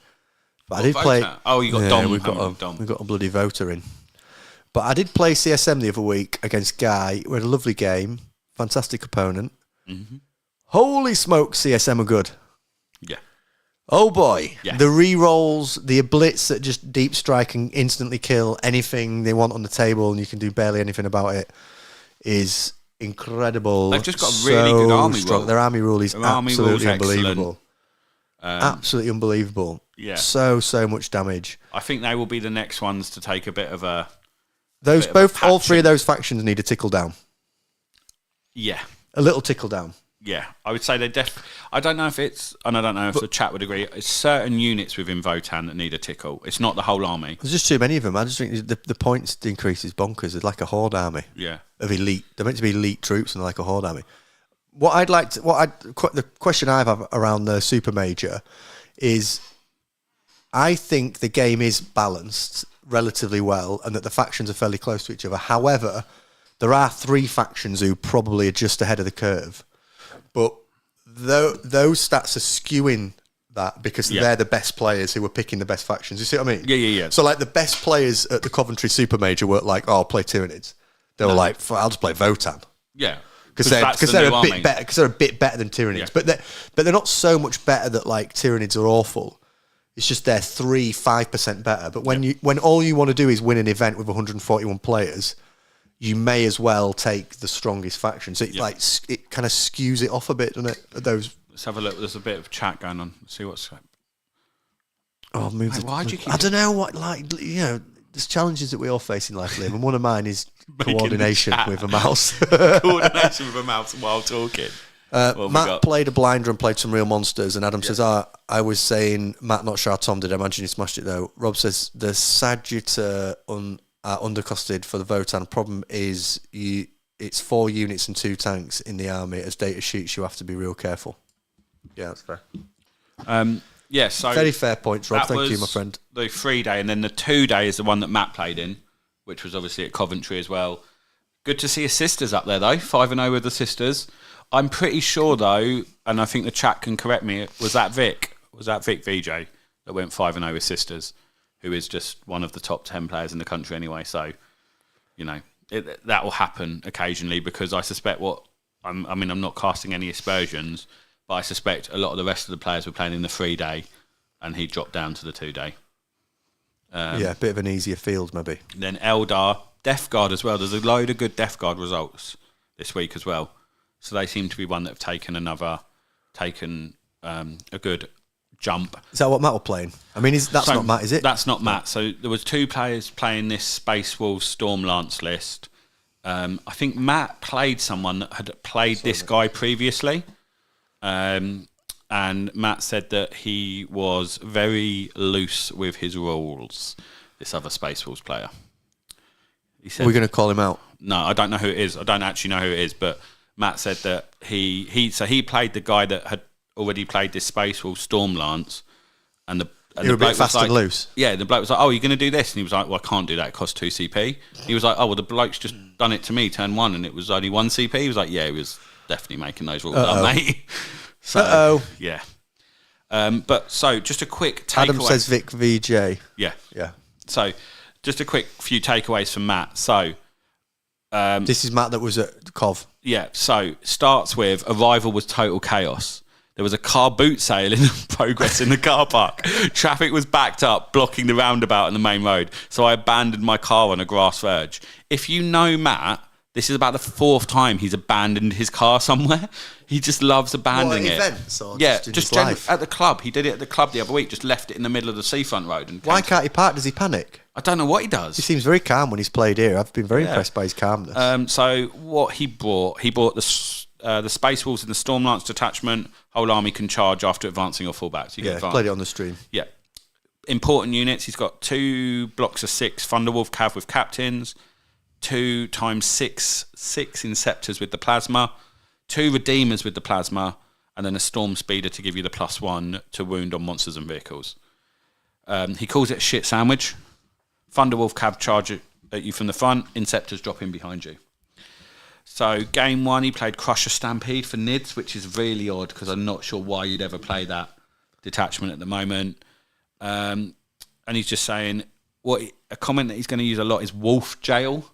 But I did Votan? play. Oh, you got Dom. We've got a bloody voter in. But I did play CSM the other week against Guy. We had a lovely game. Fantastic opponent. Mm-hmm. Holy smoke, CSM are good. Yeah. Oh boy. Yeah. The re-rolls, the blitz that just deep strike and instantly kill anything they want on the table and you can do barely anything about it is incredible. They've just got a really good army rule. Their army rule is absolutely unbelievable. Excellent. Absolutely unbelievable. Yeah. So much damage. I think they will be the next ones to take a bit of a... All 3 of those factions need a tickle down. Yeah. A little tickle down. Yeah. I would say they I don't know if it's... And I don't know if the chat would agree. It's certain units within Votan that need a tickle. It's not the whole army. There's just too many of them. I just think the points increase is bonkers. It's like a horde army. Yeah. Of elite. They're meant to be elite troops and they're like a horde army. The question I have around the Super Major is I think the game is balanced relatively well and that the factions are fairly close to each other. However, there are 3 factions who probably are just ahead of the curve. But those stats are skewing that because they're the best players who were picking the best factions. You see what I mean? Yeah. So like the best players at the Coventry Super Major weren't like, oh, I'll play Tyranids. They were like, I'll just play Votan. Yeah. Because they're a bit better. Because they're a bit better than Tyranids, but they're not so much better that like Tyranids are awful. It's just they're 5% better. But when all you want to do is win an event with 141 players, you may as well take the strongest faction. So it kind of skews it off a bit, doesn't it? Let's have a look. There's a bit of chat going on. Let's see what's. Oh, why do you keep? I don't know what, there's challenges that we all face in life, Liam, and one of mine is coordination with a mouse. Coordination with a mouse while talking. Matt played a blinder and played some real monsters, and Adam says, I was saying, Matt, not sure Tom did, I imagine he smashed it though. Rob says, the Sagita are undercosted for the Votan. Problem is, it's 4 units and 2 tanks in the army. As data sheets, you have to be real careful. Yeah, that's fair. So very fair points, Rob. Thank you, my friend. The 3-day, and then the 2-day is the one that Matt played in, which was obviously at Coventry as well. Good to see his sisters up there, though. 5-0 with the sisters. I'm pretty sure, though, and I think the chat can correct me, was that Vic VJ that went 5-0 with sisters, who is just one of the top 10 players in the country anyway. So, that will happen occasionally, because I suspect I'm not casting any aspersions, but I suspect a lot of the rest of the players were playing in the 3-day, and he dropped down to the 2-day. A bit of an easier field, maybe. Then Eldar, Death Guard as well. There's a load of good Death Guard results this week as well. So they seem to be one that have taken a good jump. Is that what Matt was playing? I mean, that's not Matt, is it? That's not Matt. So there was 2 players playing this Space Wolves Stormlance list. I think Matt played someone that had played this guy previously. And Matt said that he was very loose with his rules, this other Space Wolves player. He said, are we going to call him out? No, I don't know who it is. I don't actually know who it is, but Matt said that he played the guy that had already played this Space Wolf Stormlance, and the You're a bit fast and loose. Yeah, the bloke was like, "Oh, you're going to do this?" And he was like, "Well, I can't do that. It costs 2 CP." He was like, "Oh, well, the bloke's just done it to me, turn 1, and it was only 1 CP." He was like, "Yeah, he was definitely making those rules up, mate." So, yeah. But so just a quick takeaway. Adam says Vic VJ. Yeah. Yeah. So just a quick few takeaways from Matt. So this is Matt that was at Cov. Yeah. So starts with arrival was total chaos. There was a car boot sale in progress in the car park. Traffic was backed up, blocking the roundabout and the main road. So I abandoned my car on a grass verge. If you know Matt, this is about the 4th time he's abandoned his car somewhere. He just loves abandoning it. Events or yeah, just at the club. He did it at the club the other week. Just left it in the middle of the seafront road. And why can't he park? Does he panic? I don't know what he does. He seems very calm when he's played here. I've been very impressed by his calmness. So what he brought the Space Wolves in the Stormlance detachment. Whole army can charge after advancing or fall back. So you played it on the stream. Yeah. Important units. He's got 2 blocks of 6 Thunderwolf Cav with captains, 2 times 6 Inceptors with the plasma, 2 Redeemers with the plasma, and then a Storm Speeder to give you the +1 to wound on monsters and vehicles. He calls it a shit sandwich. Thunderwolf Cav charge at you from the front, Inceptors drop in behind you. So game 1, he played Crusher Stampede for Nids, which is really odd because I'm not sure why you'd ever play that detachment at the moment. And he's just saying, a comment that he's going to use a lot is Wolf Jail.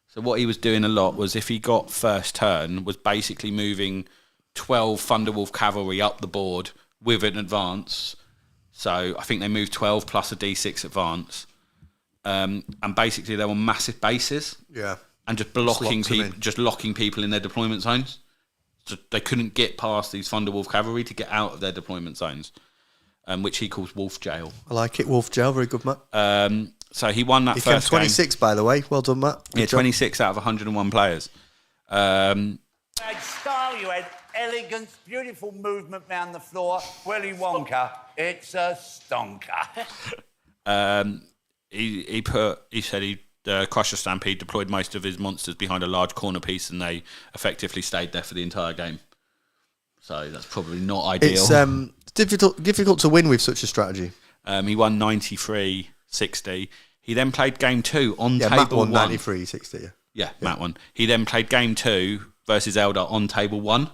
So what he was doing a lot was, if he got first turn, was basically moving 12 Thunderwolf Cavalry up the board with an advance. So I think they moved 12 plus a D6 advance. And basically they were massive bases. Yeah. And just locking people in their deployment zones. So they couldn't get past these Thunderwolf Cavalry to get out of their deployment zones, which he calls Wolf Jail. I like it, Wolf Jail. Very good, Matt. So he won that first game. He came 26, by the way. Well done, Matt. Good job. 26 out of 101 players. You had style, you had elegance, beautiful movement round the floor. Willy Wonka, it's a stonker. He said the Crusher Stampede deployed most of his monsters behind a large corner piece, and they effectively stayed there for the entire game. So that's probably not ideal. It's difficult to win with such a strategy. He won 93-60. He then played game 2 on table Matt won 1. 93-60. Yeah, Matt won. He then played game 2 versus Eldar on table 1.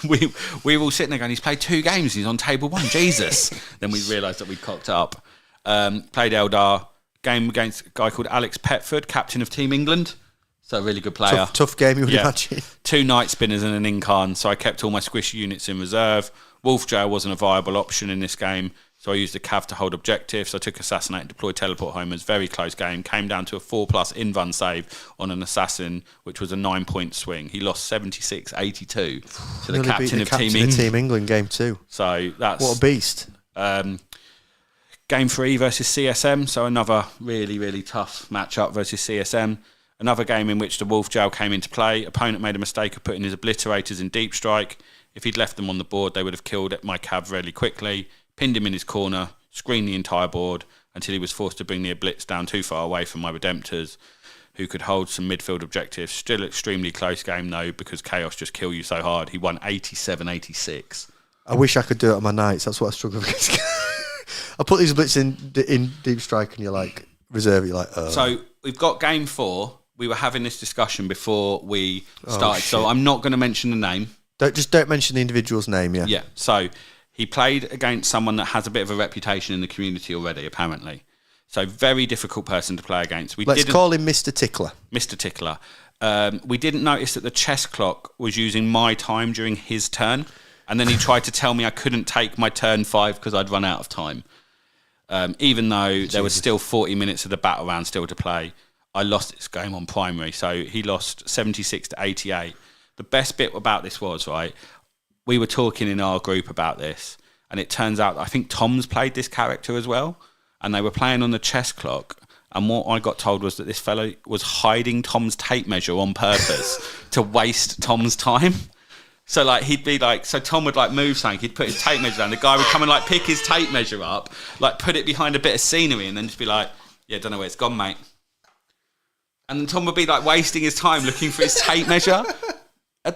we were all sitting there going, he's played 2 games, he's on table 1, Jesus. Then we realised that we'd cocked up. Played Eldar. Game against a guy called Alex Petford, captain of Team England. So a really good player. Tough game, you would imagine. 2 Night Spinners and an Incarn, so I kept all my squishy units in reserve. Wolf Jail wasn't a viable option in this game, So I used the cav to hold objectives. I took assassinate, deploy, teleport homers. Very close game. Came down to a 4+ in-run save on an assassin, which was a 9-point swing. He lost 76-82 to the Nearly beat captain the of captain Team England. Team England game 2. So that's What a beast. Game 3 versus CSM, so another really, really tough matchup versus CSM. Another game in which the Wolf Jail came into play. Opponent made a mistake of putting his obliterators in deep strike. If he'd left them on the board, they would have killed my cav really quickly, pinned him in his corner, screened the entire board until he was forced to bring the oblits down too far away from my Redemptors, who could hold some midfield objectives. Still extremely close game, though, because Chaos just kill you so hard. He won 87-86. I wish I could do it on my nights. That's what I struggle with. I put these blitz in deep strike and you're like, reserve, you're like, oh. So we've got game 4. We were having this discussion before we started, so I'm not going to mention the name. Don't mention the individual's name, yeah. Yeah, so he played against someone that has a bit of a reputation in the community already, apparently. So very difficult person to play against. Let's call him Mr. Tickler. Mr. Tickler. We didn't notice that the chess clock was using my time during his turn, and then he tried to tell me I couldn't take my turn 5 because I'd run out of time. Even though there was still 40 minutes of the battle round still to play, I lost this game on primary. So he lost 76-88. The best bit about this was, right, we were talking in our group about this, and it turns out I think Tom's played this character as well, and they were playing on the chess clock, and what I got told was that this fellow was hiding Tom's tape measure on purpose to waste Tom's time. So like he'd be like, so Tom would like move something, he'd put his tape measure down, the guy would come and like pick his tape measure up, like put it behind a bit of scenery, and then just be like, yeah, don't know where it's gone, mate. And then Tom would be like wasting his time looking for his tape measure.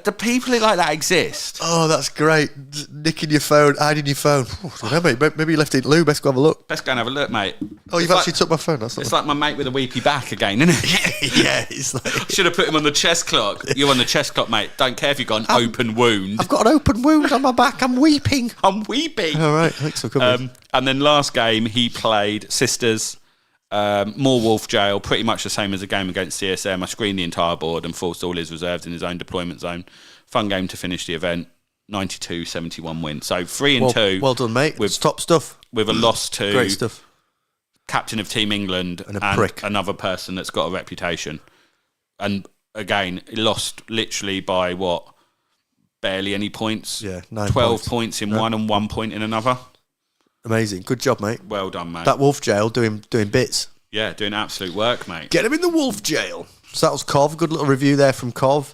Do people like that exist? Oh, that's great. Nicking your phone, hiding your phone. Oh, I don't know, mate. Maybe you left it in loo. Best go have a look. Best go and have a look, mate. Oh, you've actually took my phone. That's it's like my mate with a weepy back again, isn't it? Yeah, it's like... Should have put him on the chess clock. You're on the chess clock, mate. Don't care if you've got an open wound. I've got an open wound on my back. I'm weeping. I'm weeping. All right, thanks for coming. And then last game, he played Sisters. More Wolf Jail, pretty much the same as the game against CSM. I screened the entire board and forced all his reserves in his own deployment zone. Fun game to finish the event. 92-71 win. So 3-2. Well done, mate. It's top stuff. With a loss to great stuff. Captain of Team England and prick. Another person that's got a reputation. And again, he lost literally by what? Barely any points. Yeah, 9 12 points in one and 1 point in another. Amazing. Good job, mate. Well done, mate. That Wolf Jail doing bits. Yeah, doing absolute work, mate. Get him in the Wolf Jail. So that was Cov. Good little review there from Cov.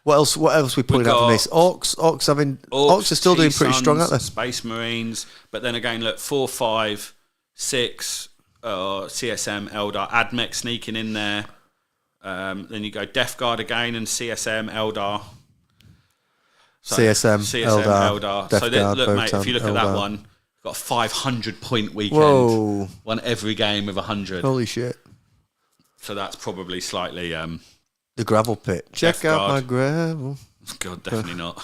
What else we pulling out from this? Orcs are still doing pretty strong, aren't they? Space Marines. But then again, look, 4, 5, 6, CSM, Eldar, AdMech sneaking in there. Then you go Death Guard again and CSM, Eldar. So CSM, Eldar. So Guard, look, mate, if you look at that one, got a 500-point weekend. Whoa. Won every game with 100. Holy shit. So that's probably slightly... the gravel pit. Check out my gravel. God, definitely not.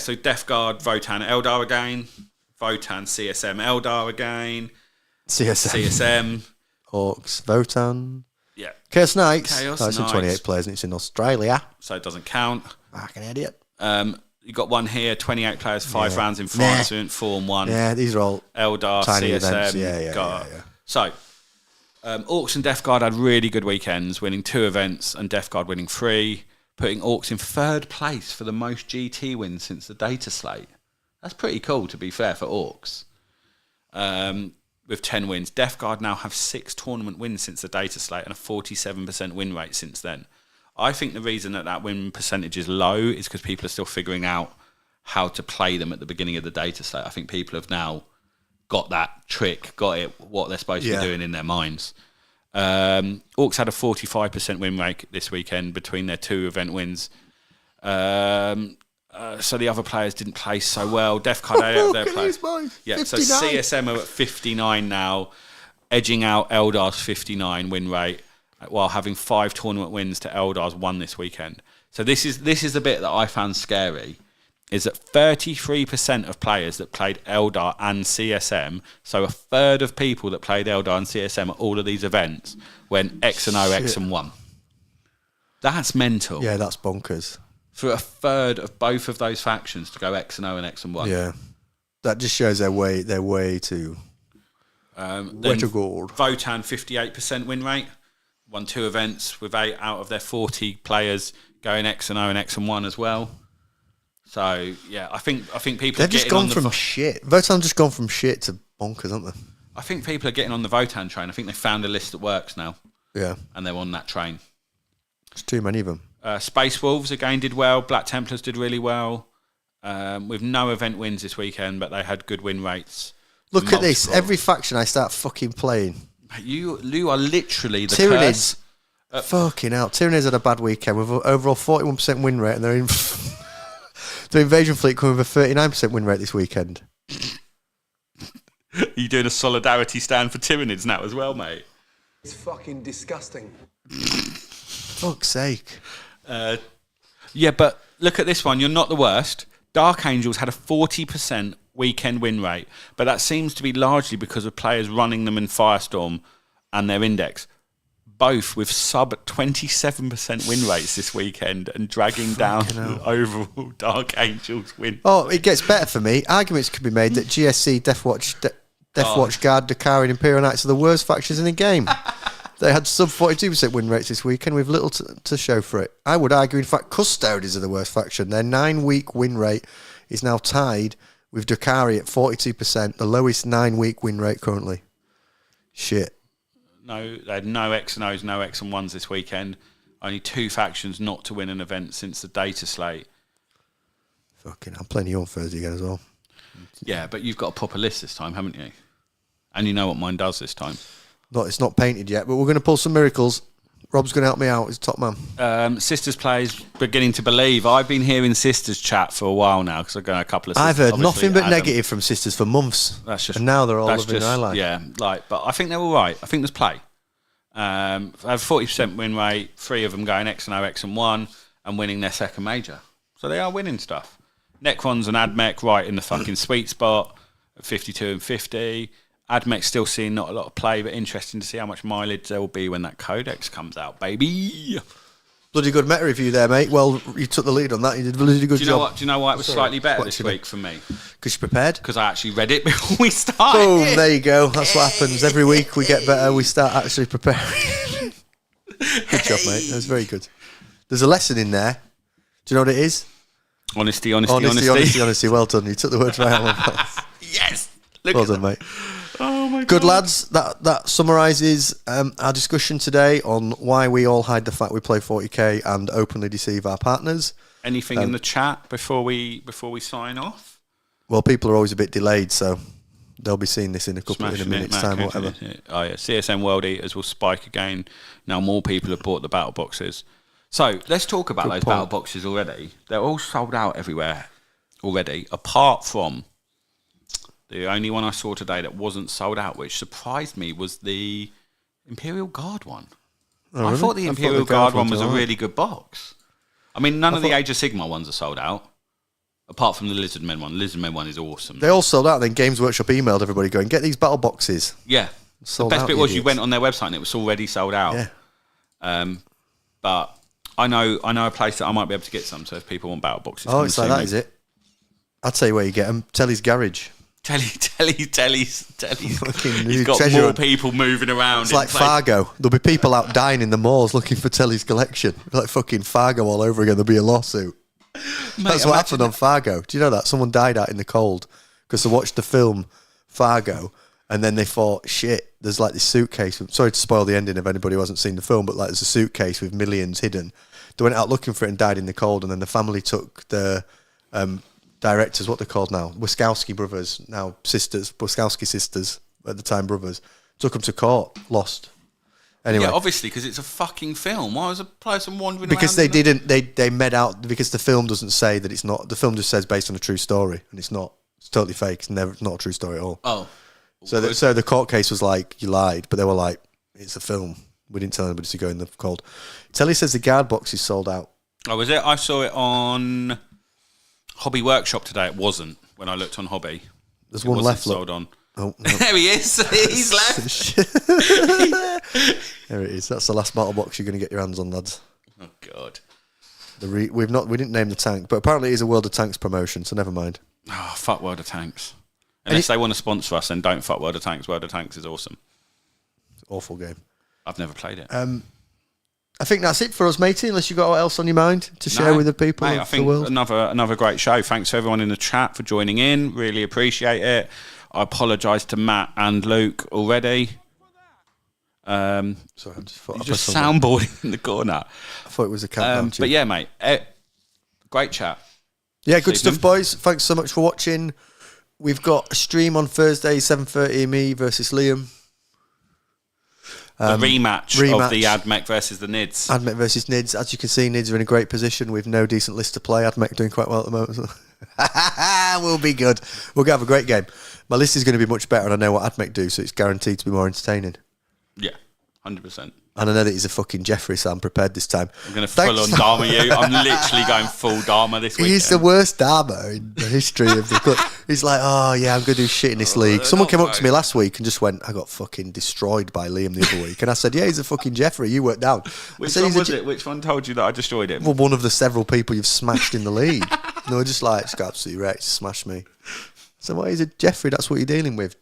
So Death Guard, Votan, Eldar again. Votan, CSM, Eldar again. CSM. Orcs, Votan. Yeah. Chaos Knights. Chaos It's in Knights. 28 players and it's in Australia. So it doesn't count. Fucking idiot. You got one here, 28 players, 5 rounds in France, 4-1. Yeah, these are all Eldar, tiny CSM. events. Yeah. So, Orcs and Death Guard had really good weekends, winning 2 events and Death Guard winning 3, putting Orcs in 3rd place for the most GT wins since the data slate. That's pretty cool, to be fair, for Orcs. With 10 wins. Death Guard now have 6 tournament wins since the data slate and a 47% win rate since then. I think the reason that win percentage is low is because people are still figuring out how to play them at the beginning of the data slate. I think people have now got that trick, got it, what they're supposed to be doing in their minds. Orcs had a 45% win rate this weekend between their 2 event wins. So the other players didn't play so well. Death Guard out their players. Yeah, so CSM are at 59 now, edging out Eldar's 59 win rate, while having 5 tournament wins to Eldar's 1 this weekend. So this is the bit that I found scary, is that 33% of players that played Eldar and CSM, so a third of people that played Eldar and CSM at all of these events, went X and O, X and 1. That's mental. Yeah, that's bonkers. For a third of both of those factions to go X and O and X and 1. Yeah. That just shows they're way too way to gold. Votan 58% win rate. Won 2 events with 8 out of their 40 players going X and O and X and 1 as well. So yeah, I think people They've just gone from shit. Votan's just gone from shit to bonkers, haven't they? I think people are getting on the Votan train. I think they found a list that works now. Yeah, and they're on that train. There's too many of them. Space Wolves again did well. Black Templars did really well. With no event wins this weekend, but they had good win rates. Look at this. Every faction I start fucking playing. You are literally the Tyranids. Fucking hell. Tyranids had a bad weekend with overall 41% win rate, and they're in the Invasion Fleet coming with a 39% win rate this weekend. Are you doing a solidarity stand for Tyranids now as well, mate? It's fucking disgusting. Fuck's sake. Yeah, but look at this one. You're not the worst. Dark Angels had a 40% weekend win rate, but that seems to be largely because of players running them in Firestorm and their index, both with sub 27% win rates this weekend and dragging down the overall Dark Angels win. Oh, it gets better for me. Arguments could be made that GSC, Deathwatch Guard, Dakar and Imperial Knights are the worst factions in the game. They had sub 42% win rates this weekend with little to show for it. I would argue, in fact, Custodes are the worst faction. Their 9-week win rate is now tied with Dakari at 42%, the lowest 9-week win rate currently. Shit. No, they had no X and O's, no X and 1s this weekend. Only 2 factions not to win an event since the data slate. Fucking, I'm playing you on Thursday again as well. Yeah, but you've got a proper list this time, haven't you? And you know what mine does this time. It's not painted yet, but we're going to pull some miracles. Rob's going to help me out. He's top man. Sisters plays beginning to believe. I've been hearing Sisters chat for a while now because I've got a couple of. I've heard nothing but negative from Sisters for months. That's just, and now they're all loving just, I like. Yeah, but I think they're all right. I think there's play. I have 40% win rate. 3 of them going X and O, X and 1, and winning their second major. So they are winning stuff. Necrons and Admech right in the fucking sweet spot at 52 and 50. Admech's still seeing not a lot of play, but interesting to see how much mileage there will be when that Codex comes out, baby. Bloody good meta review there, mate. Well, you took the lead on that. You did a bloody good job. Do you know why it was slightly better this week for me? Because you're prepared? Because I actually read it before we started. Boom, there you go. That's what happens. Every week we get better. We start actually preparing. Good job, mate. That was very good. There's a lesson in there. Do you know what it is? Honesty. Well done. You took the words right out of my mouth. Yes. Well done, mate. Oh my God. Good lads, that summarises our discussion today on why we all hide the fact we play 40k and openly deceive our partners. Anything in the chat before we sign off? Well, people are always a bit delayed, so they'll be seeing this in a minute's time or whatever. Oh yeah, CSM World Eaters will spike again. Now more people have bought the battle boxes. So let's talk about those battle boxes already. They're all sold out everywhere already, apart from the only one I saw today that wasn't sold out, which surprised me, was the Imperial Guard one. Oh, I really? thought the Imperial Guard one was a really good box. I mean, none of the Age of Sigmar ones are sold out, apart from the Lizardmen one. The Lizardmen one is awesome. They all sold out, then Games Workshop emailed everybody going, get these battle boxes. Yeah. Sold the best out, bit was idiots. you went on their website and it was already sold out. Yeah. But I know a place that I might be able to get some, so if people want battle boxes... Oh, it's like that, is it? I'll tell you where you get them. Telly's Garage. Telly's. Fucking He's got treasure more hunt. people moving around. It's like Fargo. There'll be people out dying in the malls looking for Telly's collection. Like fucking Fargo all over again. There'll be a lawsuit. That's what happened on Fargo. Do you know that? Someone died out in the cold because they watched the film Fargo and then they thought, shit, there's like this suitcase. Sorry to spoil the ending of anybody who hasn't seen the film, but like there's a suitcase with millions hidden. They went out looking for it and died in the cold, and then the family took the directors, what they're called now, Wiskowski brothers, now sisters, Wiskowski sisters, at the time brothers, took them to court, lost. Anyway. Yeah, obviously, because it's a fucking film. Why was a person wandering because around? They made out, because the film doesn't say that it's not, the film just says based on a true story, and it's not. It's totally fake. It's not a true story at all. Oh. So the court case was like, you lied, but they were like, it's a film. We didn't tell anybody to go in the cold. Telly says the guard box is sold out. Oh, was it? I saw it on Hobby Workshop today. It wasn't when I looked on Hobby. There's one left. Sold on. Oh, no. There he is. He's left. There it is. That's the last battle box you're going to get your hands on, lads. Oh God. We didn't name the tank, but apparently it is a World of Tanks promotion, so never mind. Oh, fuck World of Tanks. Unless they want to sponsor us, then don't fuck World of Tanks. World of Tanks is awesome. Awful game. I've never played it. I think that's it for us, matey, unless you've got what else on your mind to share with the people mate, of I think the world. another great show. Thanks to everyone in the chat for joining in. Really appreciate it. I apologise to Matt and Luke already. Sorry, I just thought You're just soundboarding in the corner. I thought it was a countdown. But yeah, mate, great chat. Yeah, good This stuff, evening. boys. Thanks so much for watching. We've got a stream on Thursday, 7:30, me versus Liam. The rematch of the Admech versus the Nids. Admech versus Nids. As you can see, Nids are in a great position with no decent list to play. Admech doing quite well at the moment. We'll be good. We're going to have a great game. My list is going to be much better, and I know what Admech do, so it's guaranteed to be more entertaining. Yeah, 100%. And I know that he's a fucking Jeffrey, so I'm prepared this time. I'm going to full on Dharma you. I'm literally going full Dharma this week. He's the worst Dharma in the history of the club. He's like, oh yeah, I'm going to do shit in this league. Someone came up to me last week and just went, I got fucking destroyed by Liam the other week. And I said, yeah, he's a fucking Jeffrey. You worked down. Which one was it? Which one told you that I destroyed him? Well, one of the several people you've smashed in the league. And they were just like, it's got absolutely wrecked. Smashed me. So what is it, Jeffrey? That's what you're dealing with.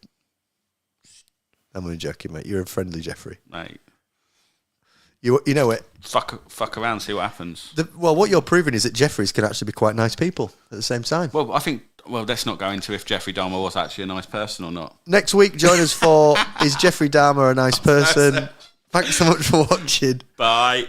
I'm only joking, mate. You're a friendly Jeffrey. Mate. You know it. Fuck around, see what happens. Well, what you're proving is that Jeffreys can actually be quite nice people at the same time. Well, I think, let's not go into if Jeffrey Dahmer was actually a nice person or not. Next week, join us for Is Jeffrey Dahmer a Nice Person? Thanks so much for watching. Bye.